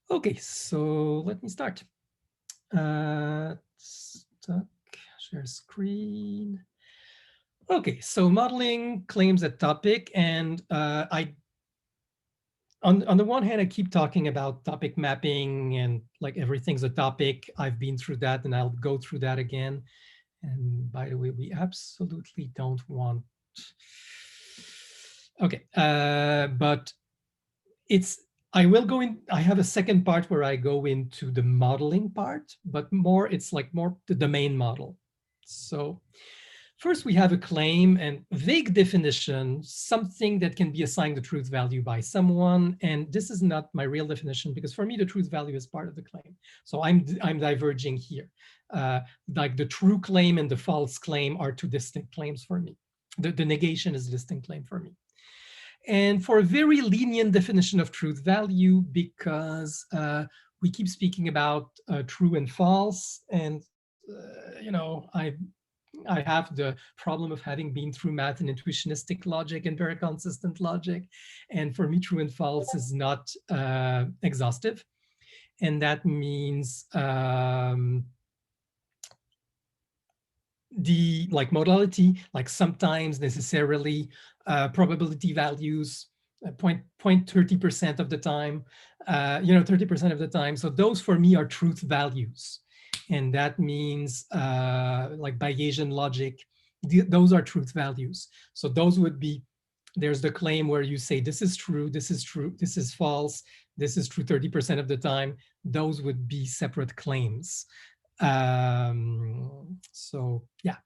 Okay, so let me start. Share screen. Okay, so modeling claims a topic, and on the one hand, I keep talking about topic mapping and like everything's a topic. I've been through that, and I'll go through that again. And by the way, we absolutely don't want. Okay, but I will go in. I have a second part where I go into the modeling part, but it's like more the domain model. So first we have a claim and vague definition, something that can be assigned the truth value by someone. And this is not my real definition, because for me, the truth value is part of the claim. So I'm diverging here. Like the true claim and the false claim are two distinct claims for me. The negation is a distinct claim for me. And for a very lenient definition of truth value, because we keep speaking about true and false. And, you know, I have the problem of having been through math and intuitionistic logic and very consistent logic. And for me, true and false is not exhaustive. And that means the like modality, like sometimes necessarily probability values 0.30% of the time, 30% of the time. So those for me are truth values. And that means like Bayesian logic, those are truth values. So those would be, there's the claim where you say, this is true, this is true, this is false, this is true 30% of the time. Those would be separate claims. So yeah,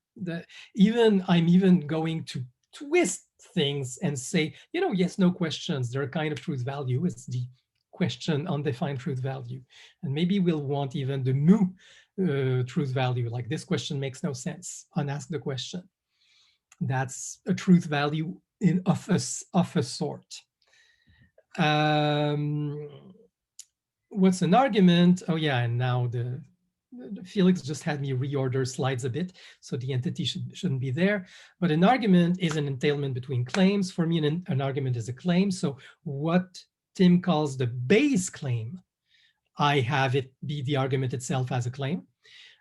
I'm even going to twist things and say, yes, no questions. They're a kind of truth value. It's the question undefined truth value. And maybe we'll want even the new truth value, like this question makes no sense, unask the question. That's a truth value of a sort. What's an argument? Oh yeah, and now Felix just had me reorder slides a bit, so the entity shouldn't be there. But an argument is an entailment between claims. For me, an argument is a claim. So what Tim calls the base claim, I have it be the argument itself as a claim.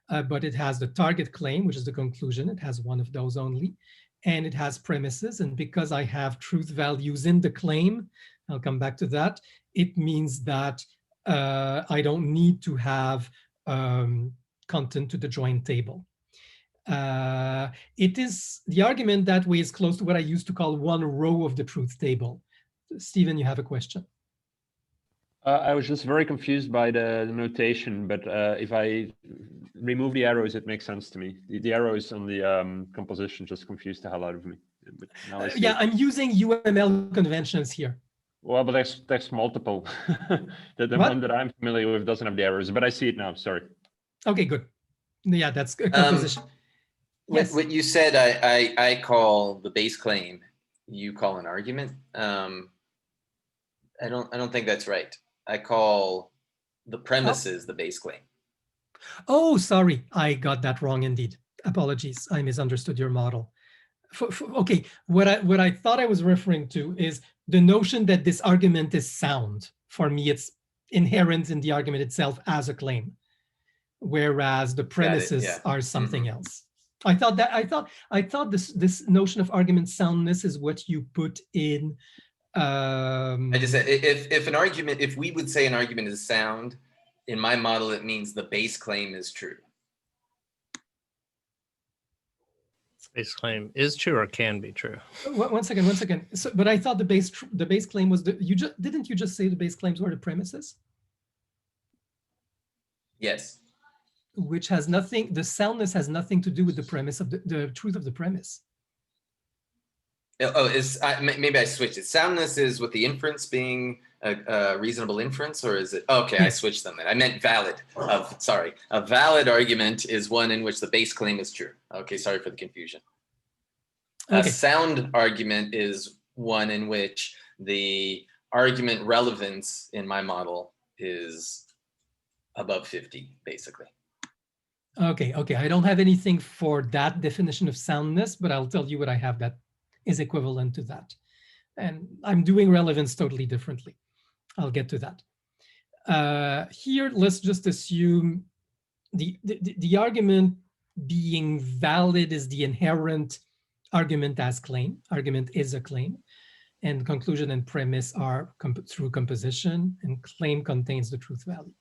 But it has the target claim, which is the conclusion. It has one of those only. And it has premises. And because I have truth values in the claim, I'll come back to that, it means that I don't need to have content to the join table. It is the argument that way is close to what I used to call one row of the truth table. Stephen, you have a question. I was just very confused by the notation, but if I remove the arrows, it makes sense to me. The arrows on the composition just confused the hell out of me. But now I see yeah, it. I'm using UML conventions here. Well, but there's multiple. The one that I'm familiar with doesn't have the arrows, but I see it now. Sorry. Okay, good. Yeah, that's a composition. Yes. What you said, I call the base claim, you call an argument. I don't think that's right. I call the premises the base claim. Oh, sorry, I got that wrong indeed. Apologies, I misunderstood your model. Okay, what I thought I was referring to is the notion that this argument is sound. For me, it's inherent in the argument itself as a claim, whereas the premises are something else. I thought this notion of argument soundness is what you put in. I just said if we would say an argument is sound, in my model, it means the base claim is true. Base claim is true or can be true. One second. So, but I thought the base claim was didn't you just say the base claims were the premises? Yes. which has nothing, the soundness has nothing to do with the premise of the truth of the premise. Oh, maybe I switched it. Soundness is with the inference being a reasonable inference, or is it? Okay, I switched them then. I meant valid. Sorry, a valid argument is one in which the base claim is true. Okay, sorry for the confusion. Okay. A sound argument is one in which the argument relevance in my model is above 50, basically. Okay, I don't have anything for that definition of soundness, but I'll tell you what I have that is equivalent to that. And I'm doing relevance totally differently. I'll get to that. Here, let's just assume the argument being valid is the inherent argument as claim. Argument is a claim. And conclusion and premise are through composition, and claim contains the truth value.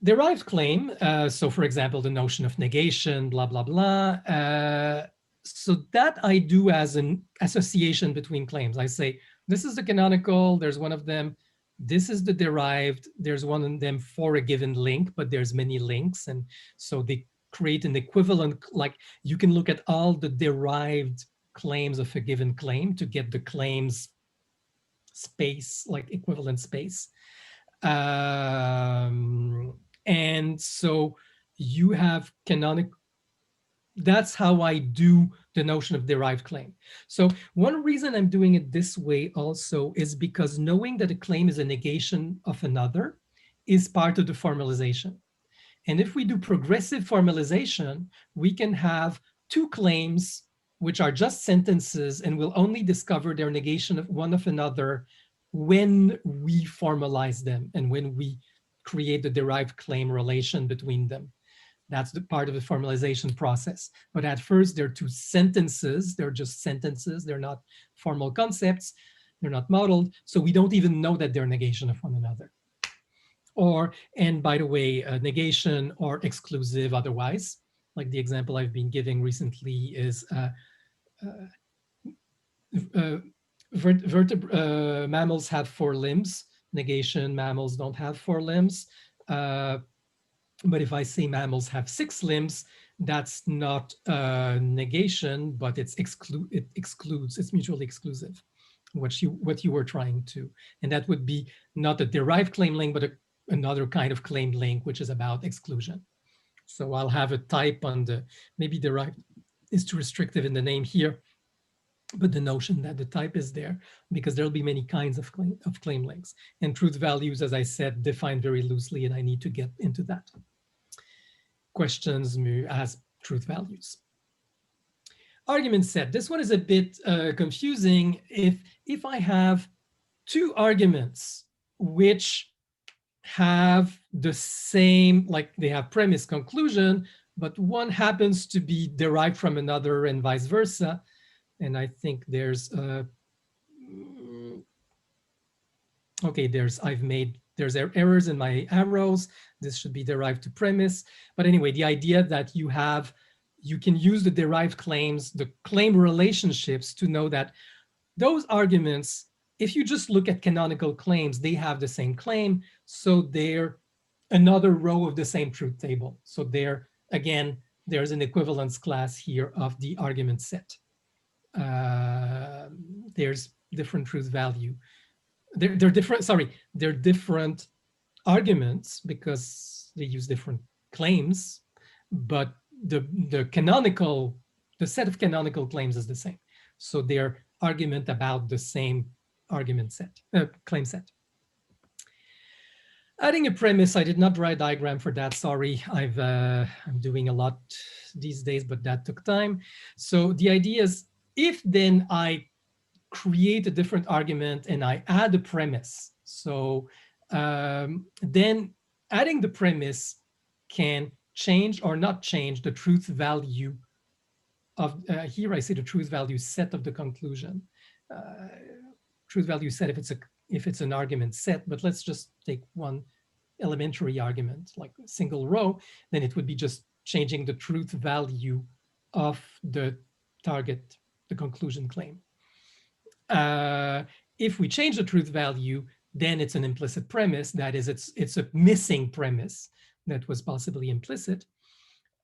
Derived claim, so for example, the notion of negation, blah, blah, blah. So that I do as an association between claims. I say, this is the canonical, there's one of them. This is the derived, there's one of them for a given link, but there's many links. And so they create an equivalent, like you can look at all the derived claims of a given claim to get the claims space, like equivalent space. And so you have canonical, that's how I do the notion of derived claim. So one reason I'm doing it this way also is because knowing that a claim is a negation of another is part of the formalization. And if we do progressive formalization, we can have two claims which are just sentences and we'll only discover their negation of one of another when we formalize them and when we create the derived claim relation between them. That's the part of the formalization process. But at first, they're two sentences. They're just sentences. They're not formal concepts. They're not modeled. So we don't even know that they're negation of one another. Or, and by the way, negation or exclusive otherwise, like the example I've been giving recently is mammals have 4 limbs. Negation, mammals don't have 4 limbs. But if I say mammals have 6 limbs, that's not negation, but it excludes, it's mutually exclusive, what you were trying to. And that would be not a derived claim link, but another kind of claim link, which is about exclusion. So I'll have a type on the, maybe derived is too restrictive in the name here, but the notion that the type is there because there'll be many kinds of claim links. And truth values, as I said, defined very loosely, and I need to get into that. Questions as truth values. Argument set. This one is a bit confusing. If I have 2 arguments which have the same, like they have premise conclusion, but one happens to be derived from another and vice versa. And I think there's okay, there's errors in my arrows. This should be derived to premise. But anyway, the idea that you can use the derived claims, the claim relationships to know that those arguments, if you just look at canonical claims, they have the same claim. So they're another row of the same truth table. So there, again, there's an equivalence class here of the argument set. There's different truth value. They're different, sorry, they're different arguments because they use different claims, but the set of canonical claims is the same. So they're argument about the same argument set, claim set. Adding a premise, I did not draw a diagram for that, sorry. I'm doing a lot these days, but that took time. So the idea is, if then I create a different argument and I add a premise, so then adding the premise can change or not change the truth value of, here I say the truth value set of the conclusion. Truth value set if it's an argument set, but let's just take one elementary argument, like a single row, then it would be just changing the truth value of the target, the conclusion claim. If we change the truth value, then it's an implicit premise. That is, it's a missing premise that was possibly implicit.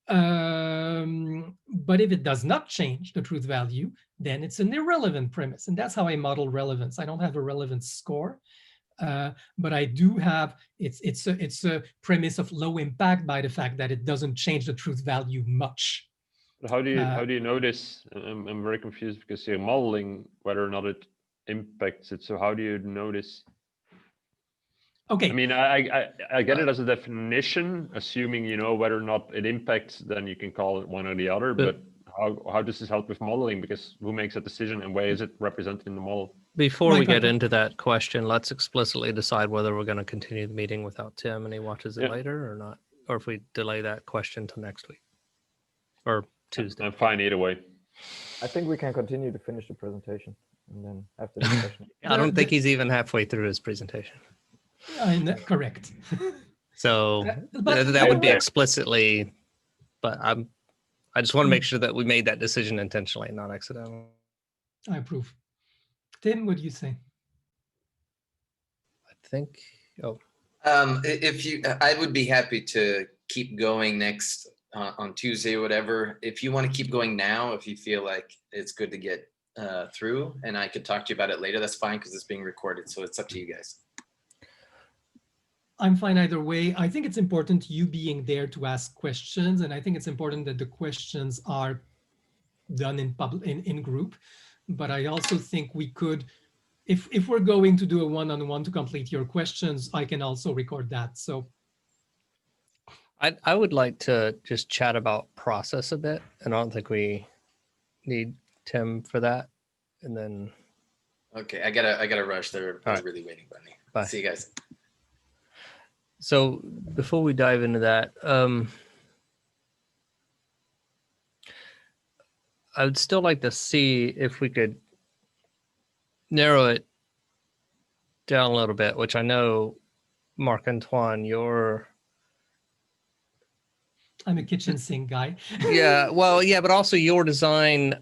But if it does not change the truth value, then it's an irrelevant premise. And that's how I model relevance. I don't have a relevance score, but I do have, it's a premise of low impact by the fact that it doesn't change the truth value much. But how do you know this? I'm very confused because you're modeling whether or not it impacts it. So how do you know this? Okay. I mean, I get it as a definition, assuming you know whether or not it impacts, then you can call it one or the other. But how does this help with modeling? Because who makes a decision and where is it represented in the model? Before we get Right. into that question, let's explicitly decide whether we're going to continue the meeting without Tim and he watches it later or not, or if we delay that question till next week or Tuesday. I'm fine either way. I think we can continue to finish the presentation and then have the discussion. I don't think he's even halfway through his presentation. Correct. So But that would be explicitly, but I just want to make sure that we made that decision intentionally, not accidentally. I approve. Tim, what do you say? I think, I would be happy to keep going next on Tuesday or whatever. If you want to keep going now, if you feel like it's good to get through and I could talk to you about it later, that's fine because it's being recorded. So it's up to you guys. I'm fine either way. I think it's important you being there to ask questions. And I think it's important that the questions are done in group. But I also think we could, if we're going to do a one-on-one to complete your questions, I can also record that. So I would like to just chat about process a bit, and I don't think we need Tim for that. And then, okay, I gotta rush. They're right. really waiting by me. Bye. See you guys. So before we dive into that, I would still like to see if we could narrow it down a little bit, which I know, Marc-Antoine, I'm a kitchen sink guy. Yeah, well, yeah, but also your design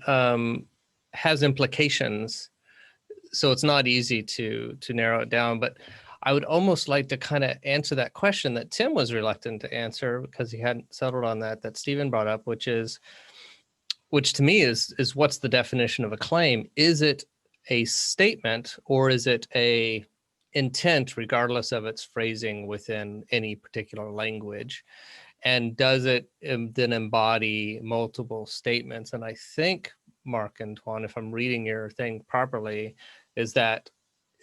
has implications, so it's not easy to narrow it down. But I would almost like to kind of answer that question that Tim was reluctant to answer because he hadn't settled on that Stephen brought up, which to me is what's the definition of a claim? Is it a statement or is it a intent, regardless of its phrasing within any particular language? And does it then embody multiple statements? And I think, Marc-Antoine, if I'm reading your thing properly, is that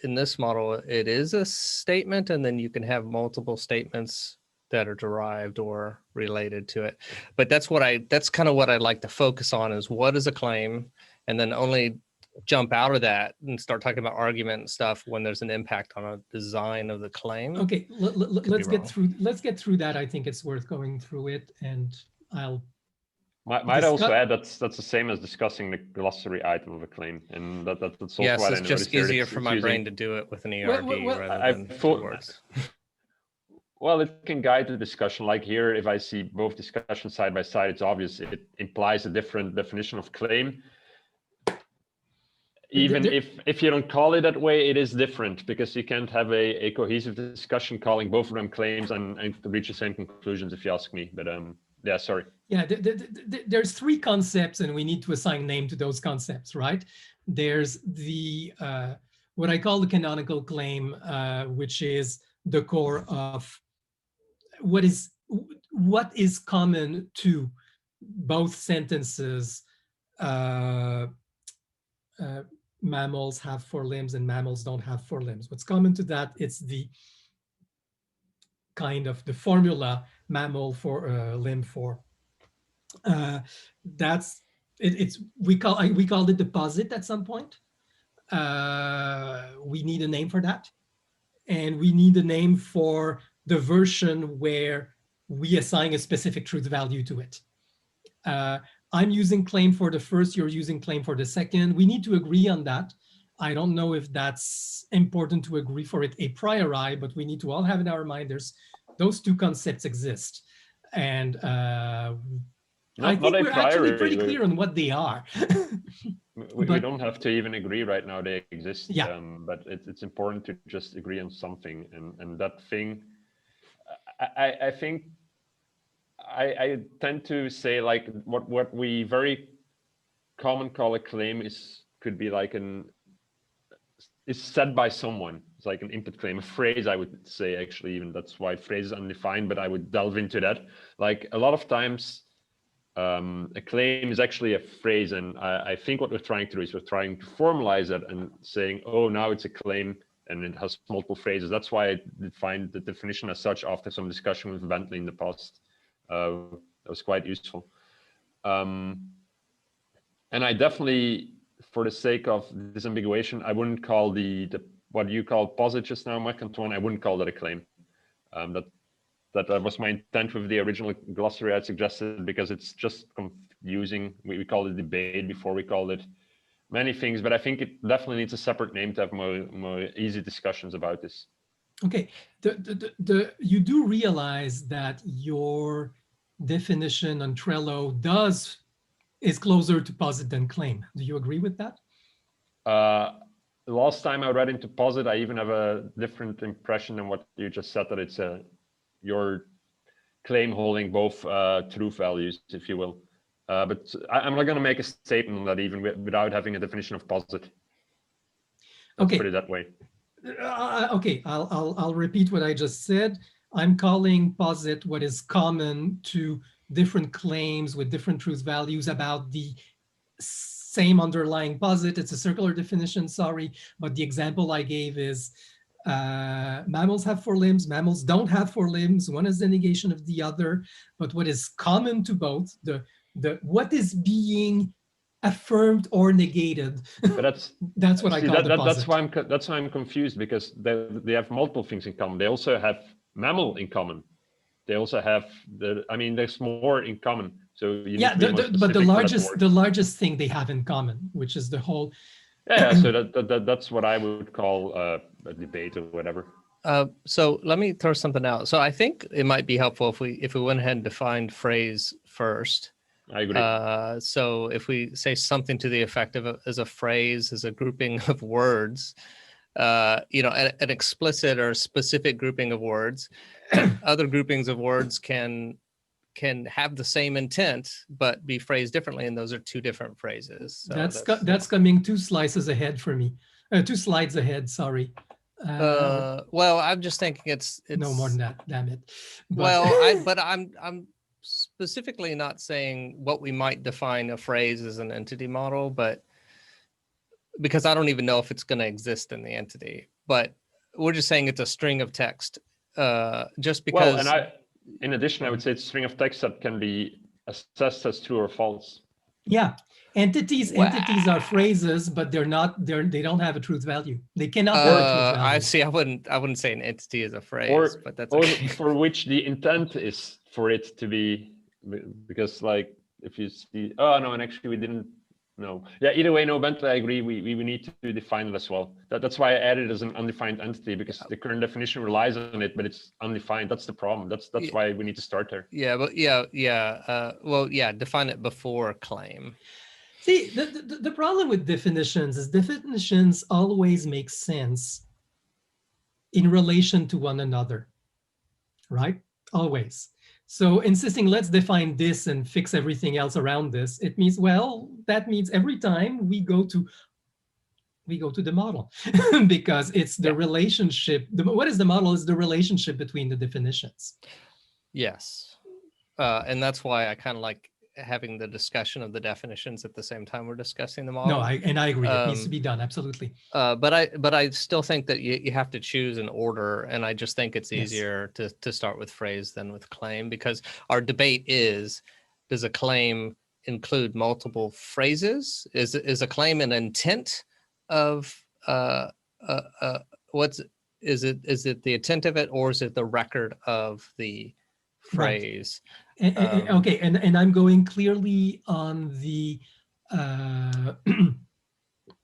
in this model, it is a statement, and then you can have multiple statements that are derived or related to it. But that's kind of what I'd like to focus on is what is a claim, and then only jump out of that and start talking about argument and stuff when there's an impact on a design of the claim. Okay, let's get through that. I think it's worth going through it, and I'll might also add that's the same as discussing the glossary item of a claim, and that's also yes, what it's just easier for my brain to do it with an ERD rather than words. Well, it can guide the discussion. Like here, if I see both discussions side by side, it's obvious it implies a different definition of claim. Even if you don't call it that way, it is different because you can't have a cohesive discussion calling both of them claims and reach the same conclusions, if you ask me. But yeah, sorry. Yeah, there's three concepts and we need to assign name to those concepts, right? There's the what I call the canonical claim, which is the core of what is common to both sentences. Mammals have 4 limbs and mammals don't have 4 limbs. What's common to that? It's the kind of the formula mammal for limb 4. That's it. We called it deposit at some point. We need a name for that, and we need a name for the version where we assign a specific truth value to it. I'm using claim for the first, you're using claim for the second. We need to agree on that. I don't know if that's important to agree for it a priori, but we need to all have in our mind those two concepts exist. And I think we're actually pretty clear on what they are. we don't have to even agree right now, they exist. Yeah. But it's important to just agree on something. And that thing, I think I tend to say like what we very common call a claim could be like is said by someone. It's like an input claim, a phrase, I would say, actually, even that's why phrase is undefined, but I would delve into that. Like a lot of times, a claim is actually a phrase, and I think what we're trying to do is we're trying to formalize it and saying, oh, now it's a claim and it has multiple phrases. That's why I defined the definition as such after some discussion with Bentley in the past. That was quite useful. And I definitely, for the sake of disambiguation, I wouldn't call the what you call posit just now, Marc-Antoine, I wouldn't call that a claim. That was my intent with the original glossary I suggested, because it's just confusing. We called it debate before, we called it many things, but I think it definitely needs a separate name to have more easy discussions about this. Okay, you do realize that your definition on Trello is closer to posit than claim. Do you agree with that? The last time I read into posit, I even have a different impression than what you just said, that it's your claim holding both true values, if you will. But I'm not going to make a statement on that even without having a definition of posit. Okay. Put it that way. Okay, I'll repeat what I just said. I'm calling posit what is common to different claims with different truth values about the same underlying posit. It's a circular definition, sorry, but the example I gave is mammals have 4 limbs, mammals don't have 4 limbs. One is the negation of the other, but what is common to both, what is being affirmed or negated. But that's what I call the posit. That's why I'm confused, because they have multiple things in common. They also have mammal in common. They also have there's more in common. So you need to be but the largest thing they have in common, which is the whole. Yeah, so that's what I would call a debate or whatever. So let me throw something out. So I think it might be helpful if we went ahead and defined phrase first. I agree. So if we say something to the effect of as a phrase, as a grouping of words, an explicit or specific grouping of words, and other groupings of words can have the same intent but be phrased differently, and those are 2 different phrases. So that's coming 2 slices ahead for me. 2 slides ahead. Sorry. Well, I'm just thinking it's no more than that. Damn it. But I'm specifically not saying what we might define a phrase as an entity model, but because I don't even know if it's going to exist in the entity, but we're just saying it's a string of text. Just because. Well, in addition, I would say it's a string of text that can be assessed as true or false. Yeah, entities are phrases, but they don't have a truth value. They cannot have a truth value. I see. I wouldn't say an entity is a phrase, but that's okay. Or for which the intent is for it to be, because like if you see, oh no, and actually we didn't. No. Yeah, either way, no, Bentley, I agree. We need to define it as well. That's why I added it as an undefined entity, because the current definition relies on it, but it's undefined. That's the problem. That's why we need to start there. Yeah, but define it before claim. See, the problem with definitions is definitions always make sense in relation to one another, right? Always. So insisting let's define this and fix everything else around this, it means, well, that means every time we go to the model because it's the relationship. What is the model? Is the relationship between the definitions. Yes. And that's why I kind of like having the discussion of the definitions at the same time we're discussing the model. No, I agree. It needs to be done. Absolutely. But I still think that you have to choose an order. And I just think it's easier to start with phrase than with claim, because our debate is, does a claim include multiple phrases? Is a claim an intent of is it the intent of it, or is it the record of the phrase? Right. Okay, and I'm going clearly on the in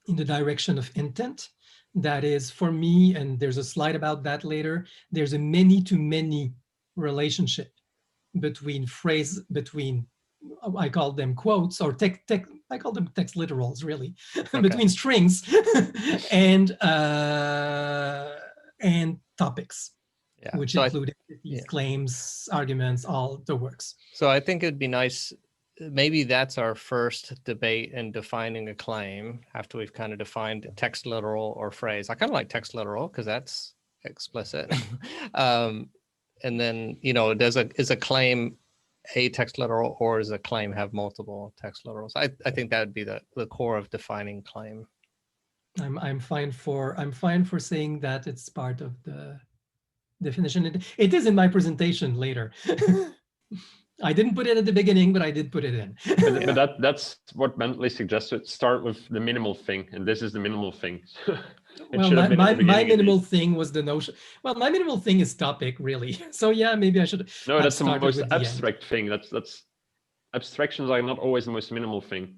the direction of intent. That is, for me, and there's a slide about that later, there's a many-to-many relationship between I call them quotes, or I call them text literals, really, okay. Between strings and topics. Yeah. which So included these claims, arguments, all the works. So I think it'd be nice, maybe that's our first debate in defining a claim after we've kind of defined text literal or phrase. I kind of like text literal because that's explicit. And then, is a claim a text literal, or does a claim have multiple text literals? I think that would be the core of defining claim. I'm fine for saying that it's part of the definition. It is in my presentation later. I didn't put it at the beginning, but I did put it in. But that's what Bentley suggested. Start with the minimal thing, and this is the minimal thing. Well, my minimal thing was the notion. Well, my minimal thing is topic, really. So yeah, maybe I should. No, that's the most abstract thing. That's abstractions are not always the most minimal thing.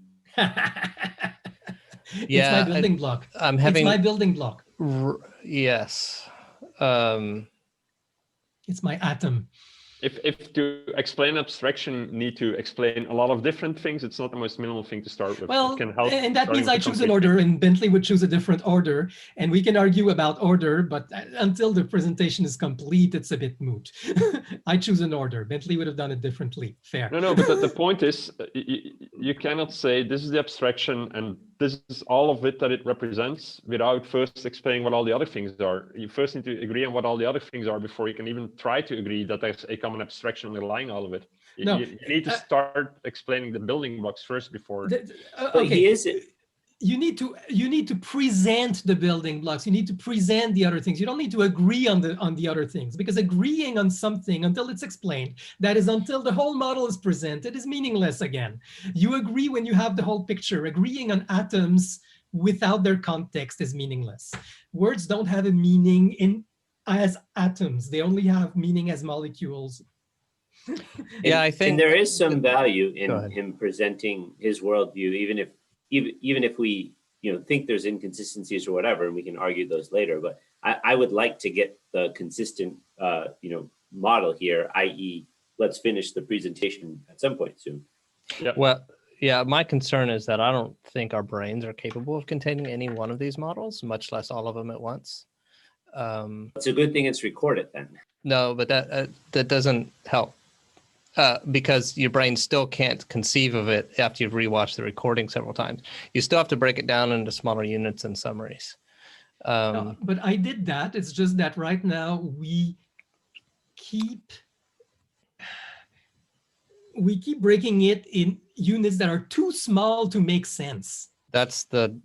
It's my building block. It's my building block. Yes. It's my atom. If to explain abstraction need to explain a lot of different things, it's not the most minimal thing to start with. Well, it can help, and that means I choose an order, and Bentley would choose a different order, and we can argue about order, but until the presentation is complete, it's a bit moot. I choose an order. Bentley would have done it differently. Fair. No, but the point is, you cannot say this is the abstraction and this is all of it that it represents without first explaining what all the other things are. You first need to agree on what all the other things are before you can even try to agree that there's a common abstraction underlying all of it. You need to start explaining the building blocks first before. Okay. You need to present the building blocks. You need to present the other things. You don't need to agree on the other things, because agreeing on something until it's explained, that is until the whole model is presented, is meaningless again. You agree when you have the whole picture. Agreeing on atoms without their context is meaningless. Words don't have a meaning as atoms. They only have meaning as molecules. Yeah, I think there is some value in him presenting his worldview, even if we think there's inconsistencies or whatever, and we can argue those later. But I would like to get the consistent model here, i.e., let's finish the presentation at some point soon. Yeah. Well, yeah, my concern is that I don't think our brains are capable of containing any one of these models, much less all of them at once. It's a good thing it's recorded then. No, but that doesn't help. Because your brain still can't conceive of it after you've rewatched the recording several times. You still have to break it down into smaller units and summaries. No, but I did that. It's just that right now we keep breaking it in units that are too small to make sense. That's the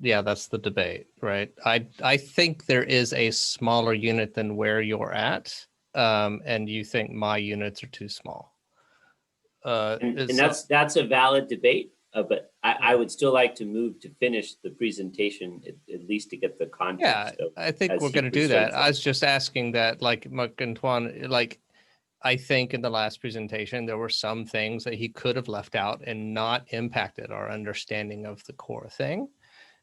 debate, right? I think there is a smaller unit than where you're at, and you think my units are too small. And that's a valid debate, but I would still like to move to finish the presentation, at least to get the context. Yeah, I think we're going to do that. I was just asking that, like Marc-Antoine, I think in the last presentation, there were some things that he could have left out and not impacted our understanding of the core thing.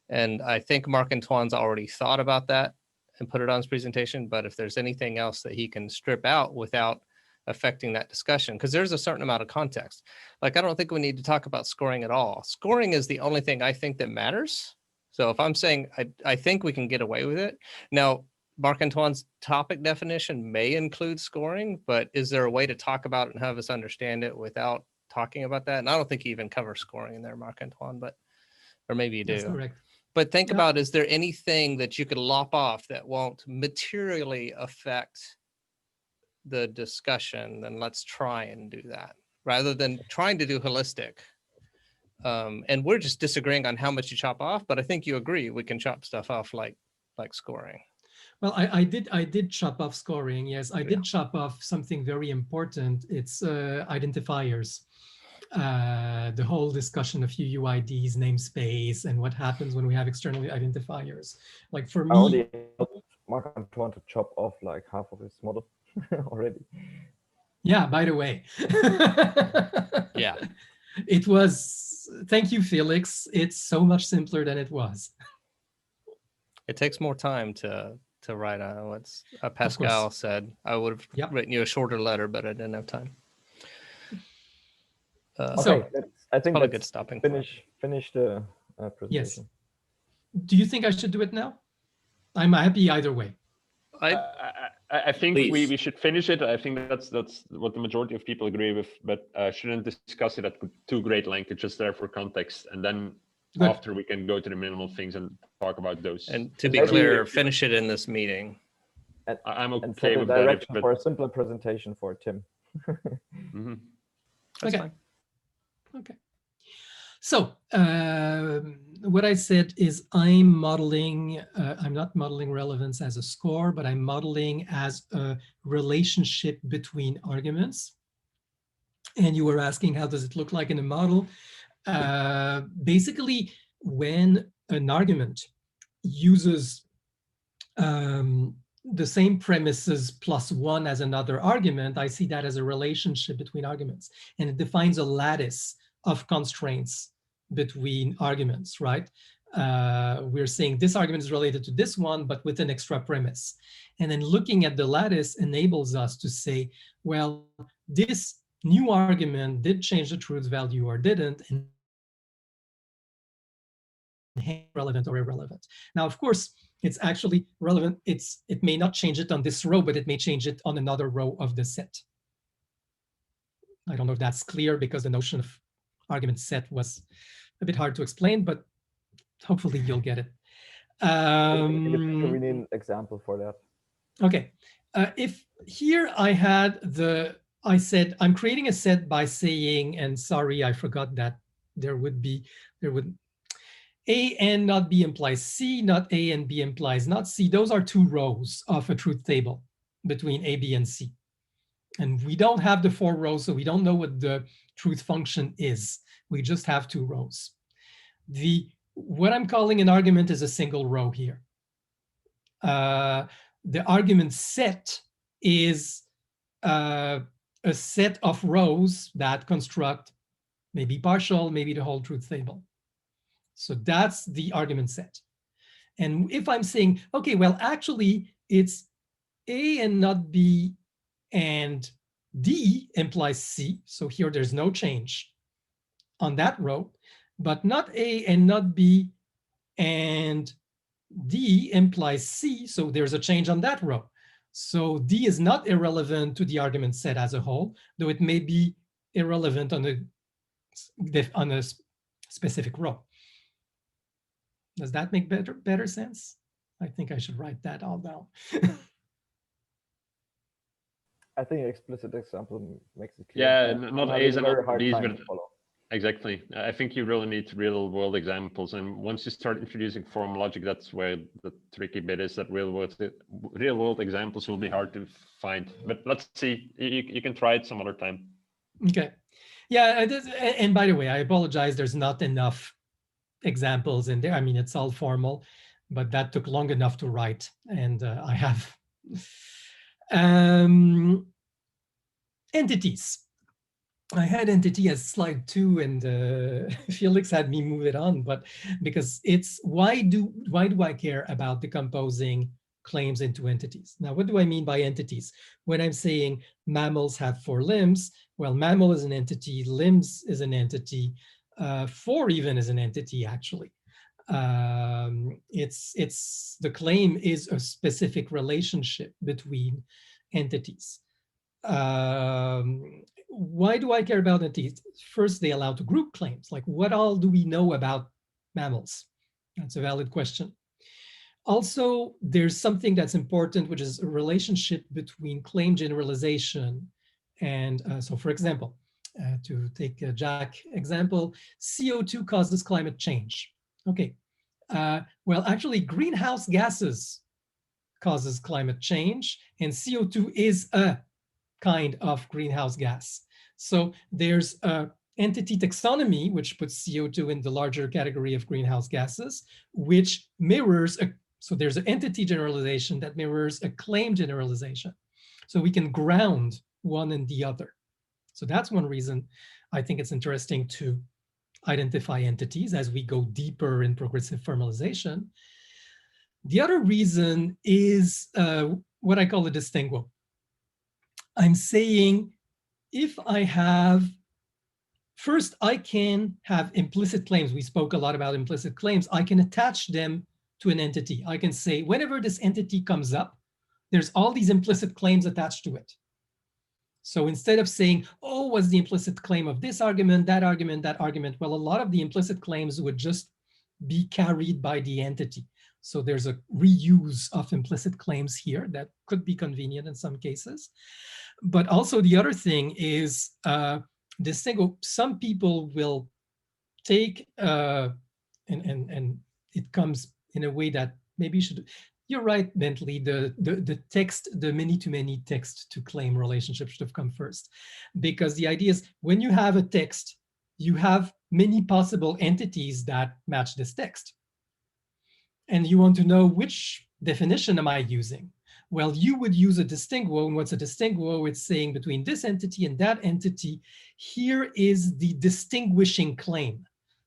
And I think Marc-Antoine's already thought about that and put it on his presentation. But if there's anything else that he can strip out without affecting that discussion, because there's a certain amount of context. I don't think we need to talk about scoring at all. Scoring is the only thing I think that matters. So if I'm saying I think we can get away with it. Now, Marc-Antoine's topic definition may include scoring, but is there a way to talk about it and have us understand it without talking about that? And I don't think you even cover scoring in there, Marc-Antoine, or maybe you do. That's correct. But think about, is there anything that you could lop off that won't materially affect the discussion? Then let's try and do that rather than trying to do holistic. And we're just disagreeing on how much you chop off, but I think you agree we can chop stuff off like scoring. Well, I did chop off scoring. Yes, I did chop off something very important. It's identifiers. The whole discussion of UUIDs, namespace, and what happens when we have external identifiers. For me, I already helped Marc-Antoine to chop off half of his model already. Yeah, by the way. Yeah. It was, thank you, Felix. It's so much simpler than it was. It takes more time to write on what's Pascal said. I would have written you a shorter letter, but I didn't have time. Okay, I think that's a good stopping point. Finish the presentation. Yes. Do you think I should do it now? I'm happy either way. I I think we Please. should finish it. I think that's what the majority of people agree with, but shouldn't discuss it at too great length. It's just there for context, and then Good. after we can go to the minimal things and talk about those. And to be Maybe- clear, finish it in this meeting. I'm And okay set a with that. direction for a simpler presentation for Tim. Mhm. That's Okay. fine. Okay. So what I said is I'm modeling, I'm not modeling relevance as a score, but I'm modeling as a relationship between arguments. And you were asking, how does it look like in a model? Basically, when an argument uses the same premises plus one as another argument, I see that as a relationship between arguments. And it defines a lattice of constraints between arguments, right? We're saying this argument is related to this one, but with an extra premise. And then looking at the lattice enables us to say, well, this new argument did change the truth value or didn't, and relevant or irrelevant. Now, of course, it's actually relevant. It may not change it on this row, but it may change it on another row of the set. I don't know if that's clear because the notion of argument set was a bit hard to explain, but hopefully you'll get it. We need an example for that. Okay, if here I said I'm creating a set by saying, and sorry, I forgot that there would A and not B implies C, not A and B implies not C. Those are two rows of a truth table between A, B, and C. And we don't have the 4 rows, so we don't know what the truth function is. We just have 2 rows. What I'm calling an argument is a single row here. The argument set is a set of rows that construct maybe partial, maybe the whole truth table. So that's the argument set. And if I'm saying, okay, well, actually it's A and not B and D implies C. So here there's no change on that row, but not A and not B and D implies C. So there's a change on that row. So D is not irrelevant to the argument set as a whole, though it may be irrelevant on a specific row. Does that make better sense? I think I should write that all down. I think an explicit example makes it clear. Yeah, not A's and not B's, but follow. exactly. I think you really need real world examples. And once you start introducing form logic, that's where the tricky bit is, that real world examples will be hard to find. But let's see, you can try it some other time. Okay. Yeah, and by the way, I apologize, there's not enough examples in there. I mean, it's all formal, but that took long enough to write, and I have entities. I had entity as slide 2, and Felix had me move it on, but because it's why do I care about decomposing claims into entities? Now, what do I mean by entities? When I'm saying mammals have 4 limbs, well, mammal is an entity, limbs is an entity, 4 even is an entity, actually. The claim is a specific relationship between entities. Why do I care about entities? First, they allow to group claims. Like, what all do we know about mammals? That's a valid question. Also, there's something that's important, which is a relationship between claim generalization. And so, for example, to take a Jack example, CO2 causes climate change. Okay, well, actually, greenhouse gases causes climate change, and CO2 is a kind of greenhouse gas. So there's a entity taxonomy, which puts CO2 in the larger category of greenhouse gases, which mirrors so there's an entity generalization that mirrors a claim generalization. So we can ground one and the other. So that's one reason I think it's interesting to identify entities as we go deeper in progressive formalization. The other reason is what I call a distinguo. I'm saying if I have, first, I can have implicit claims. We spoke a lot about implicit claims. I can attach them to an entity. I can say, whenever this entity comes up, there's all these implicit claims attached to it. So instead of saying, oh, what's the implicit claim of this argument, that argument, that argument, well, a lot of the implicit claims would just be carried by the entity. So there's a reuse of implicit claims here that could be convenient in some cases. But also the other thing is some people will take, and it comes in a way that maybe should, you're right, Bentley, the text, the many-to-many text-to-claim relationship should have come first. Because the idea is when you have a text, you have many possible entities that match this text. And you want to know which definition am I using? Well, you would use a distinguo. And what's a distinguo? It's saying between this entity and that entity, here is the distinguishing claim.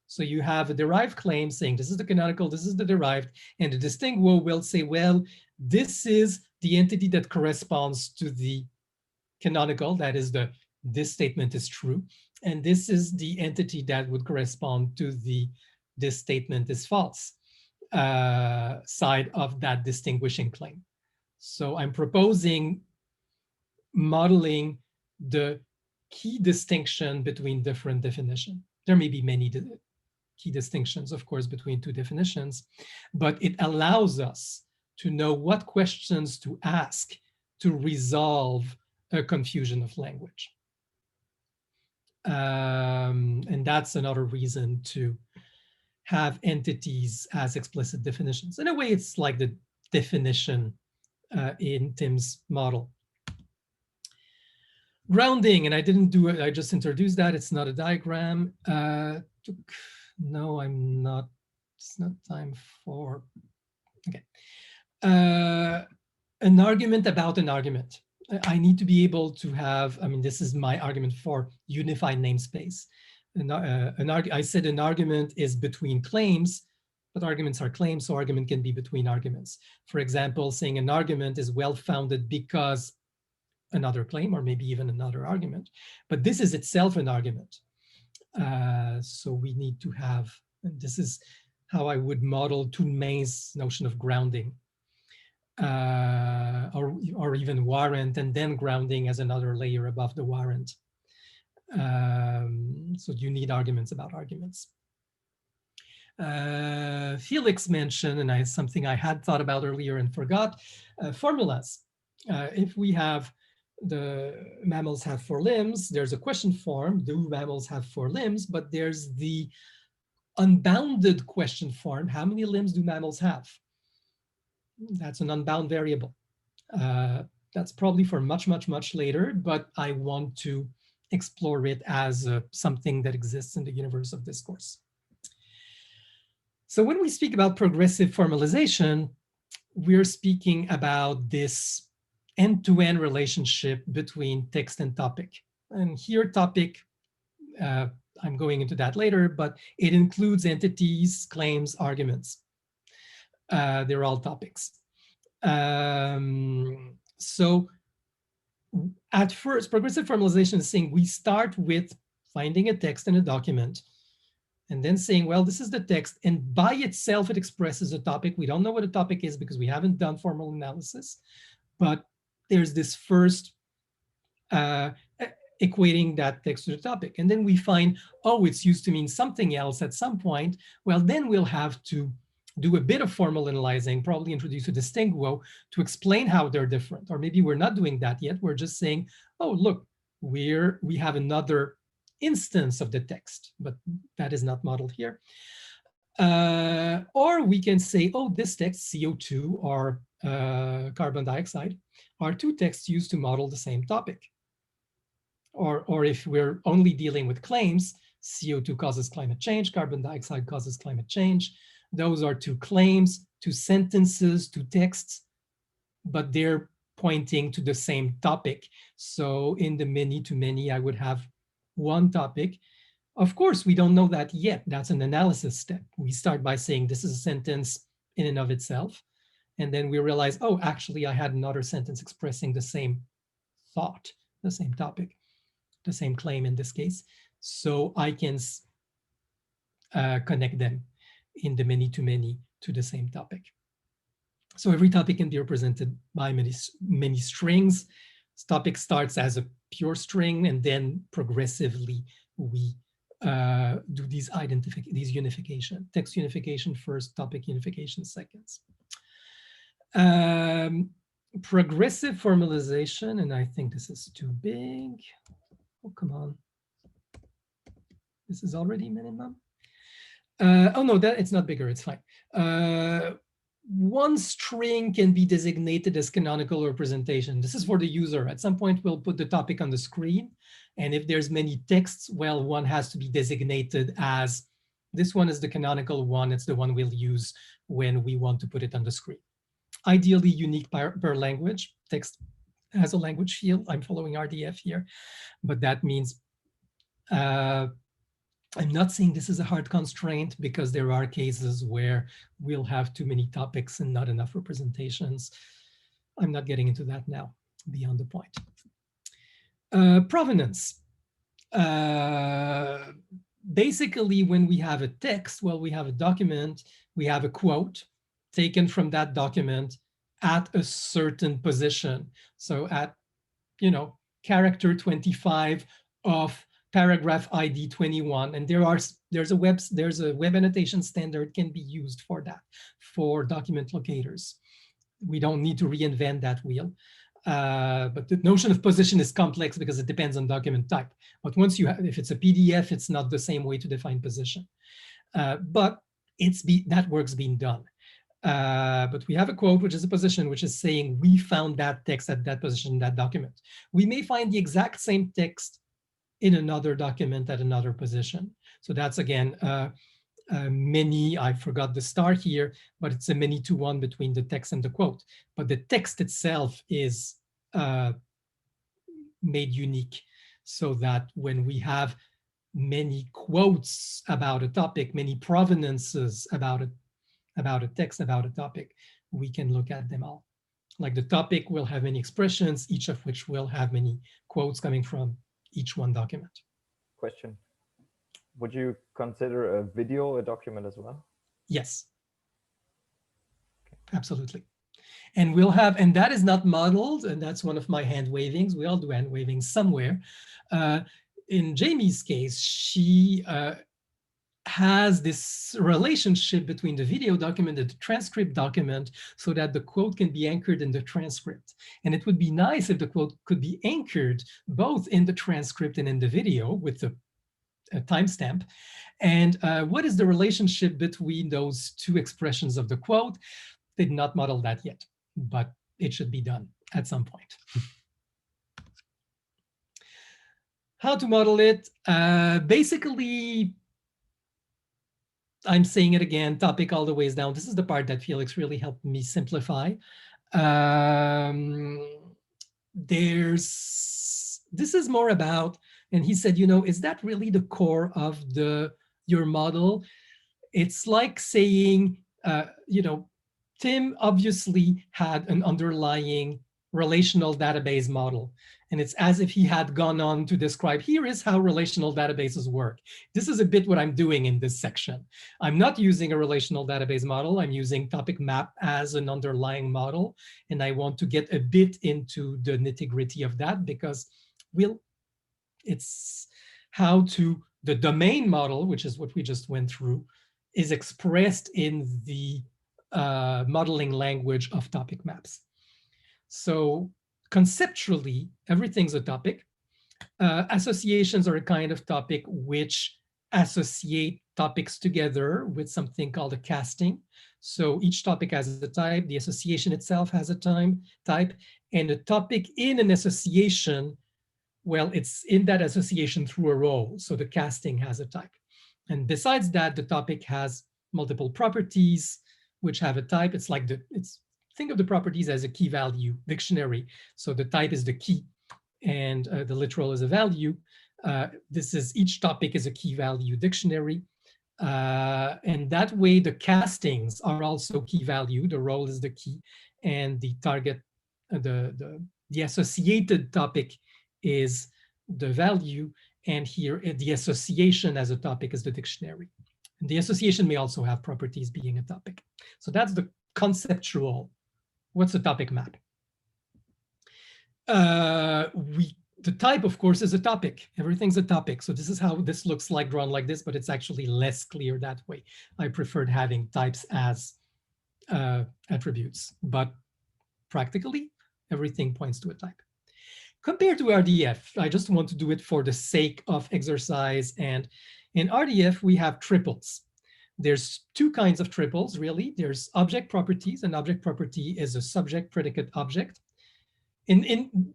So you have a derived claim saying this is the canonical, this is the derived, and the distinguo will say, well, this is the entity that corresponds to the canonical, that is this statement is true, and this is the entity that would correspond to the this statement is false side of that distinguishing claim. So I'm proposing modeling the key distinction between different definitions. There may be many key distinctions, of course, between two definitions, but it allows us to know what questions to ask to resolve a confusion of language. And that's another reason to have entities as explicit definitions. In a way, it's like the definition in Tim's model. Grounding, and I didn't do it, I just introduced that. It's not a diagram. No, I'm not, it's not time for, okay. An argument about an argument. I need to be able to have, I mean, this is my argument for unified namespace. I said an argument is between claims, but arguments are claims, so argument can be between arguments. For example, saying an argument is well-founded because another claim, or maybe even another argument, but this is itself an argument. So we need to have, and this is how I would model Toon May's notion of grounding, or even warrant, and then grounding as another layer above the warrant. So you need arguments about arguments. Felix mentioned, and something I had thought about earlier and forgot, formulas. If we have the mammals have 4 limbs, there's a question form, do mammals have 4 limbs? But there's the unbounded question form, how many limbs do mammals have? That's an unbound variable. That's probably for much, much, much later, but I want to explore it as something that exists in the universe of discourse. So when we speak about progressive formalization, we're speaking about this end-to-end relationship between text and topic. And here topic, I'm going into that later, but it includes entities, claims, arguments. They're all topics. So at first, progressive formalization is saying we start with finding a text in a document and then saying, well, this is the text, and by itself it expresses a topic. We don't know what a topic is because we haven't done formal analysis, but there's this first equating that text to the topic. And then we find, oh, it's used to mean something else at some point. Well, then we'll have to do a bit of formal analyzing, probably introduce a distinguo to explain how they're different. Or maybe we're not doing that yet. We're just saying, oh, look, we have another instance of the text, but that is not modeled here. Or we can say, oh, this text, CO2 or carbon dioxide, are 2 texts used to model the same topic. Or if we're only dealing with claims, CO2 causes climate change, carbon dioxide causes climate change. Those are 2 claims, 2 sentences, 2 texts, but they're pointing to the same topic. So in the many-to-many, I would have 1 topic. Of course, we don't know that yet. That's an analysis step. We start by saying this is a sentence in and of itself. And then we realize, oh, actually, I had another sentence expressing the same thought, the same topic, the same claim in this case. So I can connect them in the many-to-many to the same topic. So every topic can be represented by many strings. This topic starts as a pure string, and then progressively we do these unification, text unification first, topic unification seconds. Progressive formalization, and I think this is too big. Oh, come on. This is already minimum. Oh no, it's not bigger, it's fine. One string can be designated as canonical representation. This is for the user. At some point, we'll put the topic on the screen. And if there's many texts, well, one has to be designated as, this one is the canonical one. It's the one we'll use when we want to put it on the screen. Ideally unique per language. Text has a language field. I'm following RDF here, but that means I'm not saying this is a hard constraint, because there are cases where we'll have too many topics and not enough representations. I'm not getting into that now, beyond the point. Provenance. Basically, when we have a text, well, we have a document, we have a quote taken from that document at a certain position. So at, character 25 of paragraph ID 21, and there's a web annotation standard can be used for that, for document locators. We don't need to reinvent that wheel. But the notion of position is complex because it depends on document type. But once you have, if it's a PDF, it's not the same way to define position. But that work's being done. But we have a quote, which is a position, which is saying we found that text at that position in that document. We may find the exact same text in another document at another position. So that's, again, many, I forgot the star here, but it's a many to one between the text and the quote. But the text itself is made unique, so that when we have many quotes about a topic, many provenances about a text, about a topic, we can look at them all. Like the topic will have many expressions, each of which will have many quotes coming from each one document. Question. Would you consider a video a document as well? Yes. Absolutely. And we'll have, and that is not modeled, and that's one of my hand wavings. We all do hand wavings somewhere. In Jamie's case, she has this relationship between the video document and the transcript document, so that the quote can be anchored in the transcript. And it would be nice if the quote could be anchored both in the transcript and in the video with a timestamp. And what is the relationship between those two expressions of the quote? They did not model that yet, but it should be done at some point. How to model it? Basically, I'm saying it again, topic all the ways down. This is the part that Felix really helped me simplify. This is more about, and he said, is that really the core of your model? It's like saying, Tim obviously had an underlying relational database model. And it's as if he had gone on to describe, here is how relational databases work. This is a bit what I'm doing in this section. I'm not using a relational database model. I'm using topic map as an underlying model. And I want to get a bit into the nitty-gritty of that, because it's how the domain model, which is what we just went through, is expressed in the modeling language of topic maps. So conceptually, everything's a topic. Associations are a kind of topic which associate topics together with something called a casting. So each topic has a type, the association itself has a type, and a topic in an association, well, it's in that association through a role. So the casting has a type. And besides that, the topic has multiple properties which have a type. It's like think of the properties as a key value dictionary. So the type is the key, and the literal is a value. Each topic is a key value dictionary. And that way the castings are also key value. The role is the key, and the target, the associated topic is the value. And here the association as a topic is the dictionary. And the association may also have properties being a topic. So that's the conceptual What's a topic map? The type, of course, is a topic. Everything's a topic. So this is how this looks like drawn like this, but it's actually less clear that way. I preferred having types as attributes, but practically everything points to a type. Compared to RDF, I just want to do it for the sake of exercise. And in RDF, we have triples. There's two kinds of triples, really. There's object properties. An object property is a subject, predicate, object.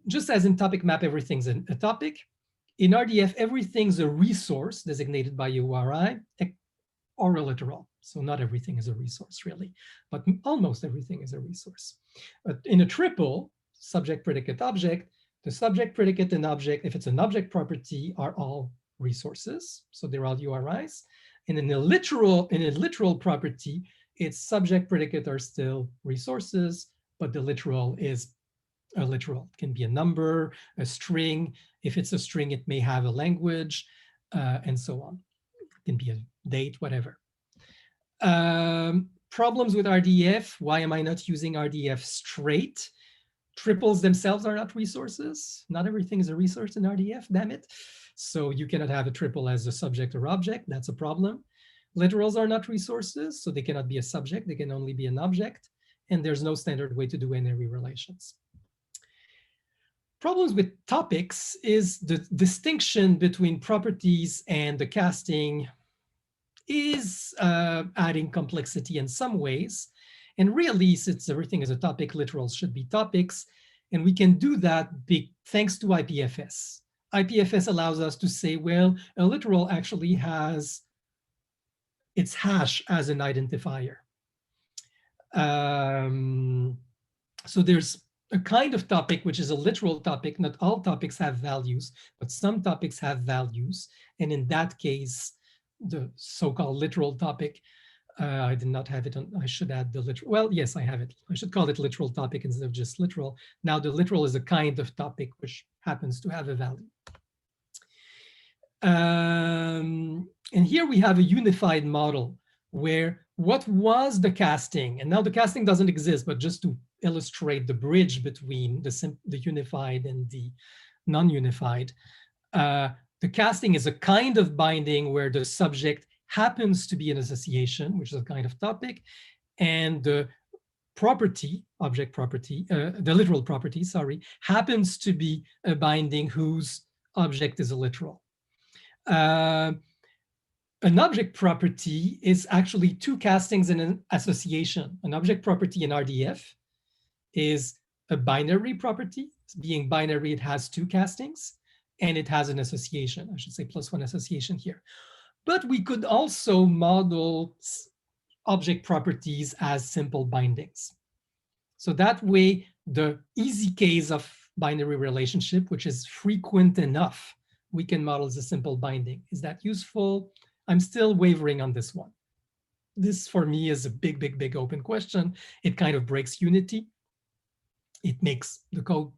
Just as in topic map, everything's a topic. In RDF, everything's a resource designated by URI or a literal. So not everything is a resource, really, but almost everything is a resource. But in a triple, subject, predicate, object, the subject, predicate, and object, if it's an object property, are all resources. So they're all URIs. And in a literal property, its subject, predicate are still resources, but the literal is a literal. It can be a number, a string. If it's a string, it may have a language, and so on. It can be a date, whatever. Problems with RDF. Why am I not using RDF straight? Triples themselves are not resources. Not everything is a resource in RDF, damn it. So you cannot have a triple as a subject or object. That's a problem. Literals are not resources, so they cannot be a subject. They can only be an object. And there's no standard way to do n-ary relations. Problems with topics is the distinction between properties and the casting is adding complexity in some ways. And really, since everything is a topic, literals should be topics. And we can do that thanks to IPFS. IPFS allows us to say, well, a literal actually has its hash as an identifier. So there's a kind of topic, which is a literal topic. Not all topics have values, but some topics have values. And in that case, the so-called literal topic, I did not have it on, I should add the literal, well, yes, I have it. I should call it literal topic instead of just literal. Now the literal is a kind of topic which happens to have a value. And here we have a unified model where what was the casting, and now the casting doesn't exist, but just to illustrate the bridge between the unified and the non-unified, the casting is a kind of binding where the subject happens to be an association, which is a kind of topic, and the property, object property, the literal property, sorry, happens to be a binding whose object is a literal. An object property is actually two castings in an association. An object property in RDF is a binary property. Being binary, it has two castings, and it has an association. I should say +1 association here. But we could also model object properties as simple bindings. So that way, the easy case of binary relationship, which is frequent enough, we can model as a simple binding. Is that useful? I'm still wavering on this one. This, for me, is a big, big, big open question. It kind of breaks unity. It makes the code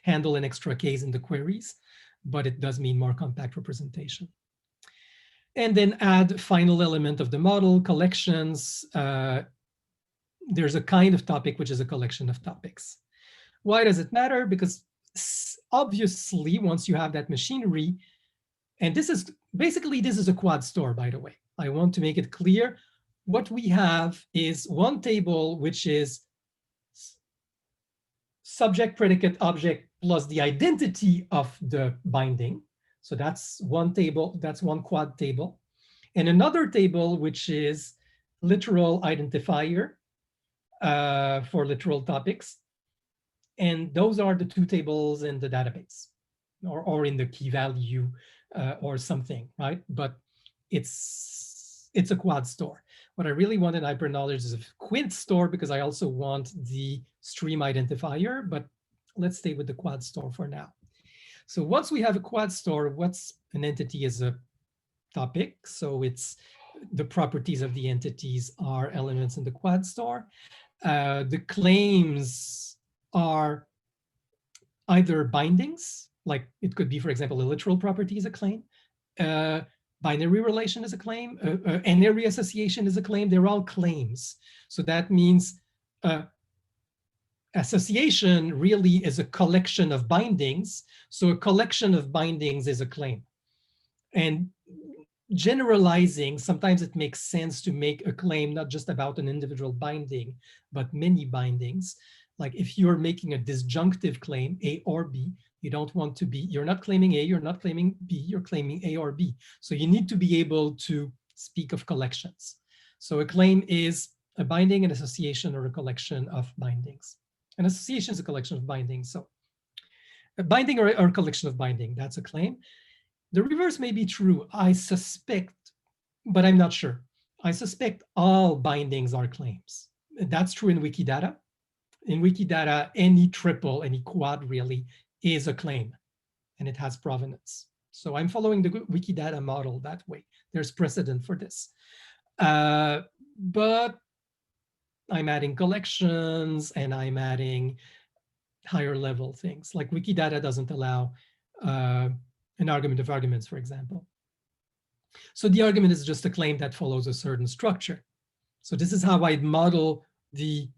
handle an extra case in the queries, but it does mean more compact representation. And then add final element of the model, collections. There's a kind of topic, which is a collection of topics. Why does it matter? Because obviously, once you have that machinery, and this is basically, this is a quad store, by the way. I want to make it clear. What we have is one table, which is subject, predicate, object, plus the identity of the binding. So that's one table, that's one quad table. And another table, which is literal identifier for literal topics. And those are the two tables in the database or in the key value or something, right? But it's a quad store. What I really want in HyperKnowledge is a quint store because I also want the stream identifier, but let's stay with the quad store for now. So once we have a quad store, what's an entity is a topic. So it's the properties of the entities are elements in the quad store. The claims are either bindings, like it could be, for example, a literal property is a claim. Binary relation is a claim. N-ary association is a claim. They're all claims. So that means association really is a collection of bindings. So a collection of bindings is a claim. And generalizing, sometimes it makes sense to make a claim not just about an individual binding, but many bindings. Like if you're making a disjunctive claim, A or B, you don't want to be, you're not claiming A, you're not claiming B, you're claiming A or B. So you need to be able to speak of collections. So a claim is a binding, an association, or a collection of bindings. An association is a collection of bindings. So a binding or a collection of binding, that's a claim. The reverse may be true. I suspect, but I'm not sure. I suspect all bindings are claims. That's true in Wikidata. In Wikidata, any triple, any quad really is a claim, and it has provenance. So I'm following the Wikidata model that way. There's precedent for this. But I'm adding collections and I'm adding higher level things. Like Wikidata doesn't allow an argument of arguments, for example. So the argument is just a claim that follows a certain structure. So this is how I'd model the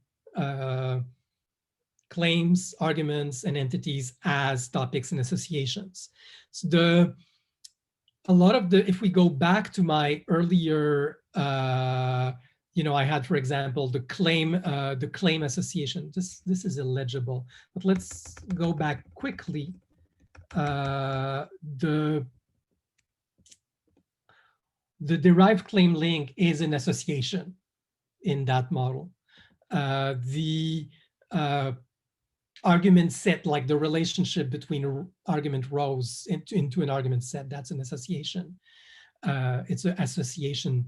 claims, arguments, and entities as topics and associations. So a lot of the, if we go back to my earlier, I had, for example, the claim association. This is illegible, but let's go back quickly. The derived claim link is an association in that model. The argument set, like the relationship between argument rows into an argument set, that's an association. It's an association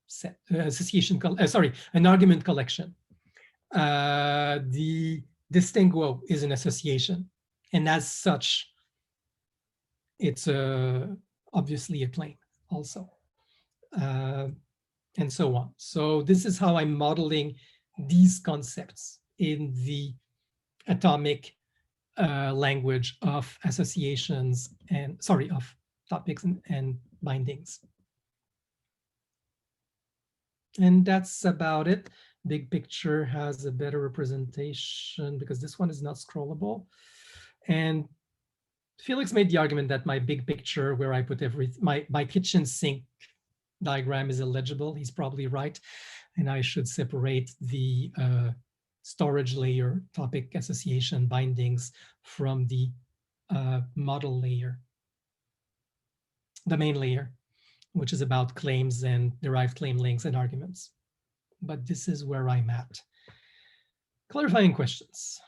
set, an argument collection. The distinguo is an association, and as such, it's obviously a claim also, and so on. So this is how I'm modeling these concepts in the atomic language of associations and, of topics and bindings. And that's about it. Big picture has a better representation because this one is not scrollable. And Felix made the argument that my big picture, where I put my kitchen sink diagram, is illegible. He's probably right. And I should separate the storage layer, topic association bindings from the model layer, the main layer, which is about claims and derived claim links and arguments. But this is where I'm at. Clarifying questions.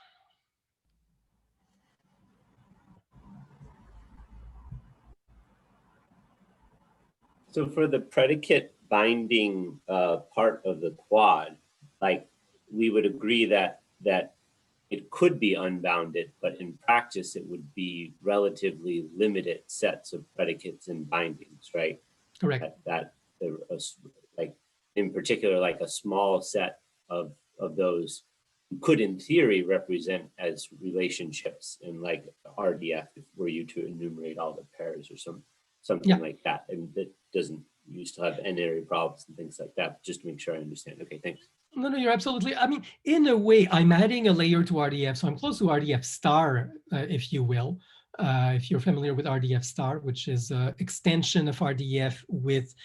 So for the predicate binding part of the quad, like we would agree that it could be unbounded, but in practice it would be relatively limited sets of predicates and bindings, right? Correct. Like in particular, like a small set of those could in theory represent as relationships in like RDF if were you to enumerate all the pairs or something like that. And that doesn't, you still have n-area problems and things like that, just to make sure I understand. Okay, thanks. No, you're absolutely, I mean, in a way, I'm adding a layer to RDF. So I'm close to RDF star, if you will. If you're familiar with RDF star, which is an extension of RDF with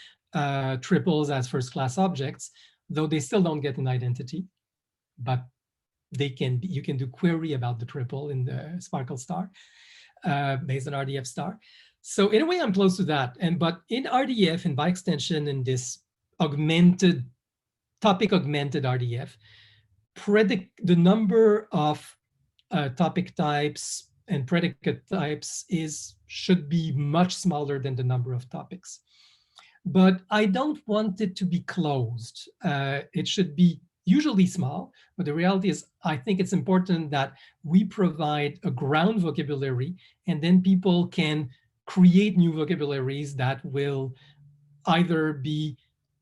triples as first class objects, though they still don't get an identity, but they can be, you can do query about the triple in the Sparkle star based on RDF star. So in a way, I'm close to that. But in RDF and by extension in this topic augmented RDF, the number of topic types and predicate types should be much smaller than the number of topics. But I don't want it to be closed. It should be usually small, but the reality is I think it's important that we provide a ground vocabulary and then people can create new vocabularies that will either be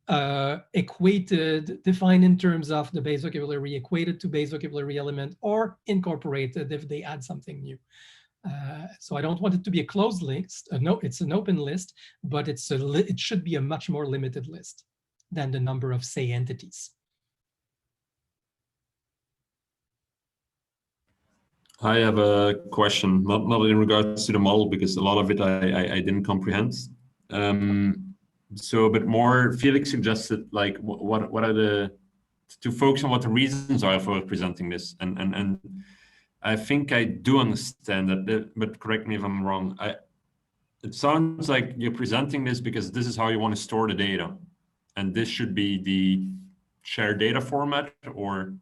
defined in terms of the base vocabulary, equated to base vocabulary element, or incorporated if they add something new. So I don't want it to be a closed list. No, it's an open list, but it should be a much more limited list than the number of, say, entities. I have a question, not in regards to the model, because a lot of it I didn't comprehend. So, but more, Felix suggested like what are the, to focus on what the reasons are for presenting this, and I think I do understand that, but correct me if I'm wrong. It sounds like you're presenting this because this is how you want to store the data, and this should be the shared data format, or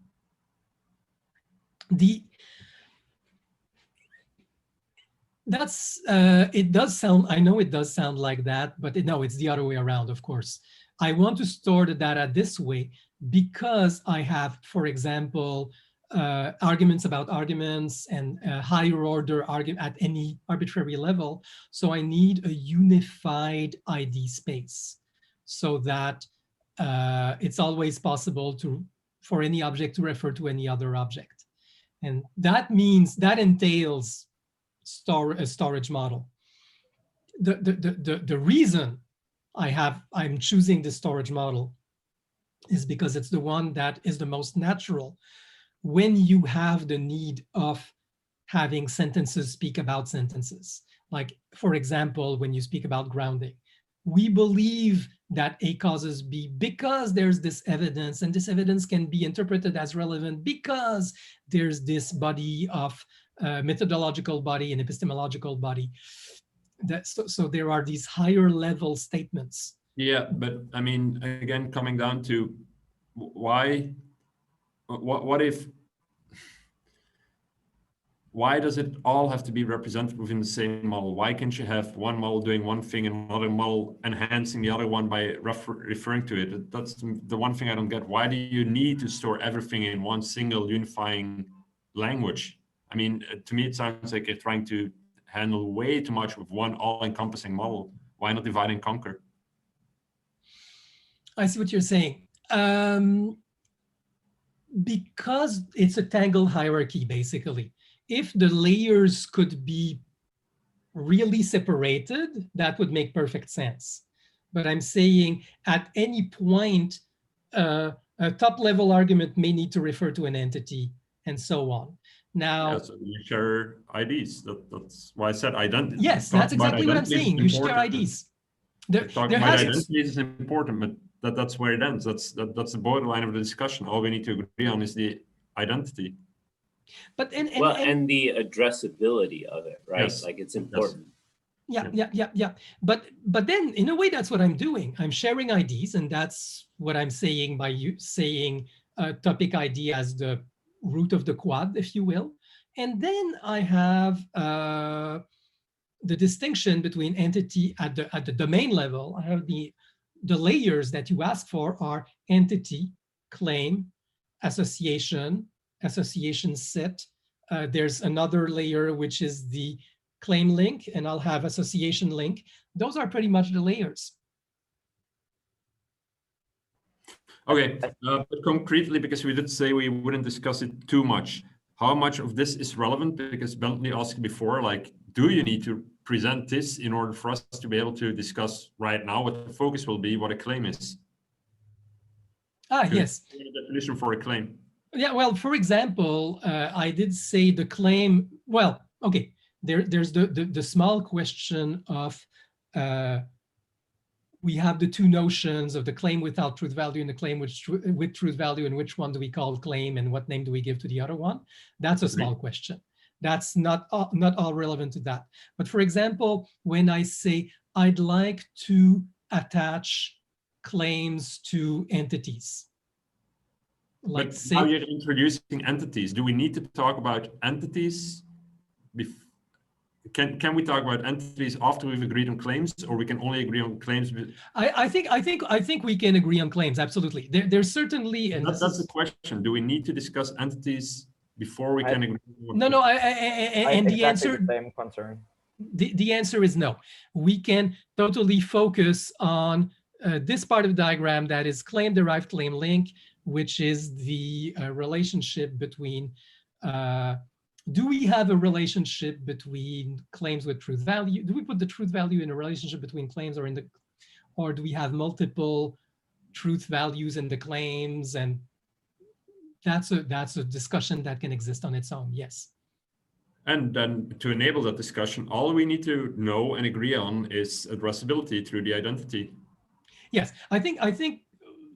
that's it does sound, I know it does sound like that, but no, it's the other way around, of course. I want to store the data this way because I have, for example, arguments about arguments and higher order argument at any arbitrary level. So I need a unified ID space so that it's always possible for any object to refer to any other object. And that means, that entails a storage model. The reason I'm choosing the storage model is because it's the one that is the most natural when you have the need of having sentences speak about sentences. Like, for example, when you speak about grounding, we believe that A causes B because there's this evidence, and this evidence can be interpreted as relevant because there's this body of methodological body and epistemological body. So there are these higher level statements. yeah, but I mean, again, coming down to why does it all have to be represented within the same model? Why can't you have one model doing one thing and another model enhancing the other one by referring to it? That's the one thing I don't get. Why do you need to store everything in one single unifying language? I mean, to me, it sounds like you're trying to handle way too much with one all-encompassing model. Why not divide and conquer? I see what you're saying. Because it's a tangled hierarchy, basically. If the layers could be really separated, that would make perfect sense. But I'm saying at any point, a top level argument may need to refer to an entity and so on. Now, yeah, so you share IDs. That's why I said identity. Yes, that's exactly what I'm saying. You share IDs. Talking about identities is important, but that's where it ends. That's the borderline of the discussion. All we need to agree on is the identity. But and the addressability of it, right? Yes. Like it's important. Yes. Yeah. But then in a way, that's what I'm doing. I'm sharing IDs, and that's what I'm saying by saying topic ID as the root of the quad, if you will. And then I have the distinction between entity at the domain level. I have the layers that you ask for are entity, claim, association set. There's another layer, which is the claim link, and I'll have association link. Those are pretty much the layers. Okay, but concretely, because we did say we wouldn't discuss it too much, how much of this is relevant? Because Bentley asked before, like, do you need to present this in order for us to be able to discuss right now what the focus will be, what a claim is? Yes. The definition for a claim. Yeah, well, for example, I did say the claim, well, okay, there's the small question of, we have the two notions of the claim without truth value and the claim with truth value, and which one do we call claim and what name do we give to the other one? That's a small question. That's not all relevant to that. But for example, when I say I'd like to attach claims to entities, like but say, how you're introducing entities, do we need to talk about entities? Can we talk about entities after we've agreed on claims, or we can only agree on claims? I think we can agree on claims. Absolutely. There's certainly, and that's the question. Do we need to discuss entities before we can agree? No. And the answer, the same concern. The answer is no. We can totally focus on this part of the diagram, that is claim derived claim link, which is the relationship between, do we have a relationship between claims with truth value? Do we put the truth value in a relationship between claims, or do we have multiple truth values in the claims? And that's a discussion that can exist on its own, yes. And then to enable that discussion, all we need to know and agree on is addressability through the identity. Yes, I think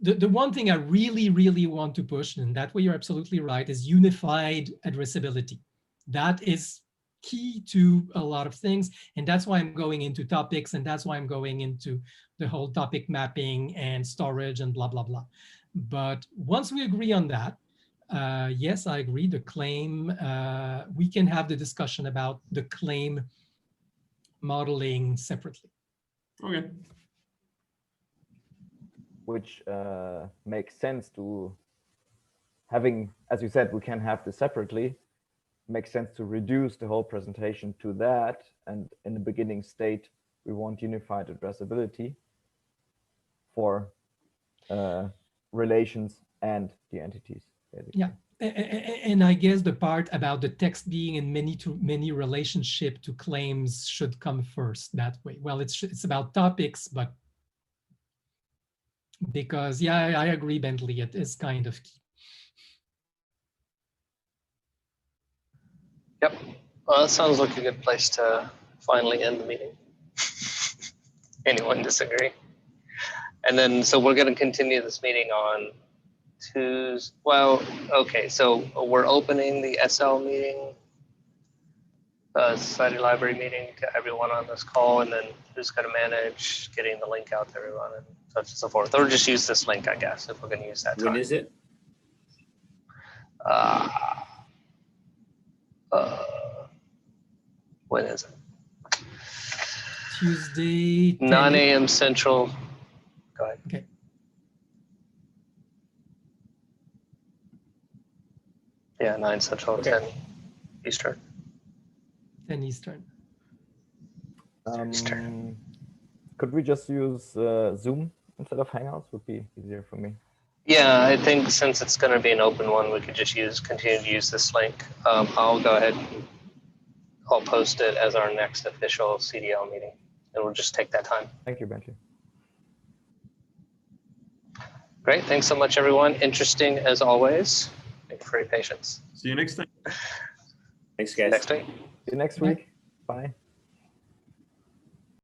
the one thing I really want to push, and that way you're absolutely right, is unified addressability. That is key to a lot of things, and that's why I'm going into topics, and that's why I'm going into the whole topic mapping and storage and blah blah blah. But once we agree on that, yes, I agree. The claim, we can have the discussion about the claim modeling separately. Okay. Which makes sense to having, as you said, we can have this separately. Makes sense to reduce the whole presentation to that. And in the beginning state, we want unified addressability for relations and the entities, basically. Yeah. And I guess the part about the text being in many relationship to claims should come first that way. Well, it's about topics, but because, yeah, I agree, Bentley, it is kind of key. Yep. Well, that sounds like a good place to finally end the meeting. Anyone disagree? And then, so we're going to continue this meeting on Tuesday. Well, okay, so we're opening the SL meeting, Society Library meeting to everyone on this call, and then who's going to manage getting the link out to everyone and such and so forth. Or just use this link, I guess, if we're going to use that time. When is it? When is it? Tuesday, 9 a.m. Central. Go ahead. Okay. Yeah, 9 Central, Okay. 10 Eastern. 10 Eastern. Could we just use Zoom instead of Hangouts? Would be easier for me. Yeah, I think since it's going to be an open one, we could just continue to use this link. I'll go ahead and I'll post it as our next official CDL meeting, and we'll just take that time. Thank you, Bentley. Great. Thanks so much, everyone. Interesting as always. Thank you for your patience. See you next time. Thanks, See you guys. next week. See you next week. Bye.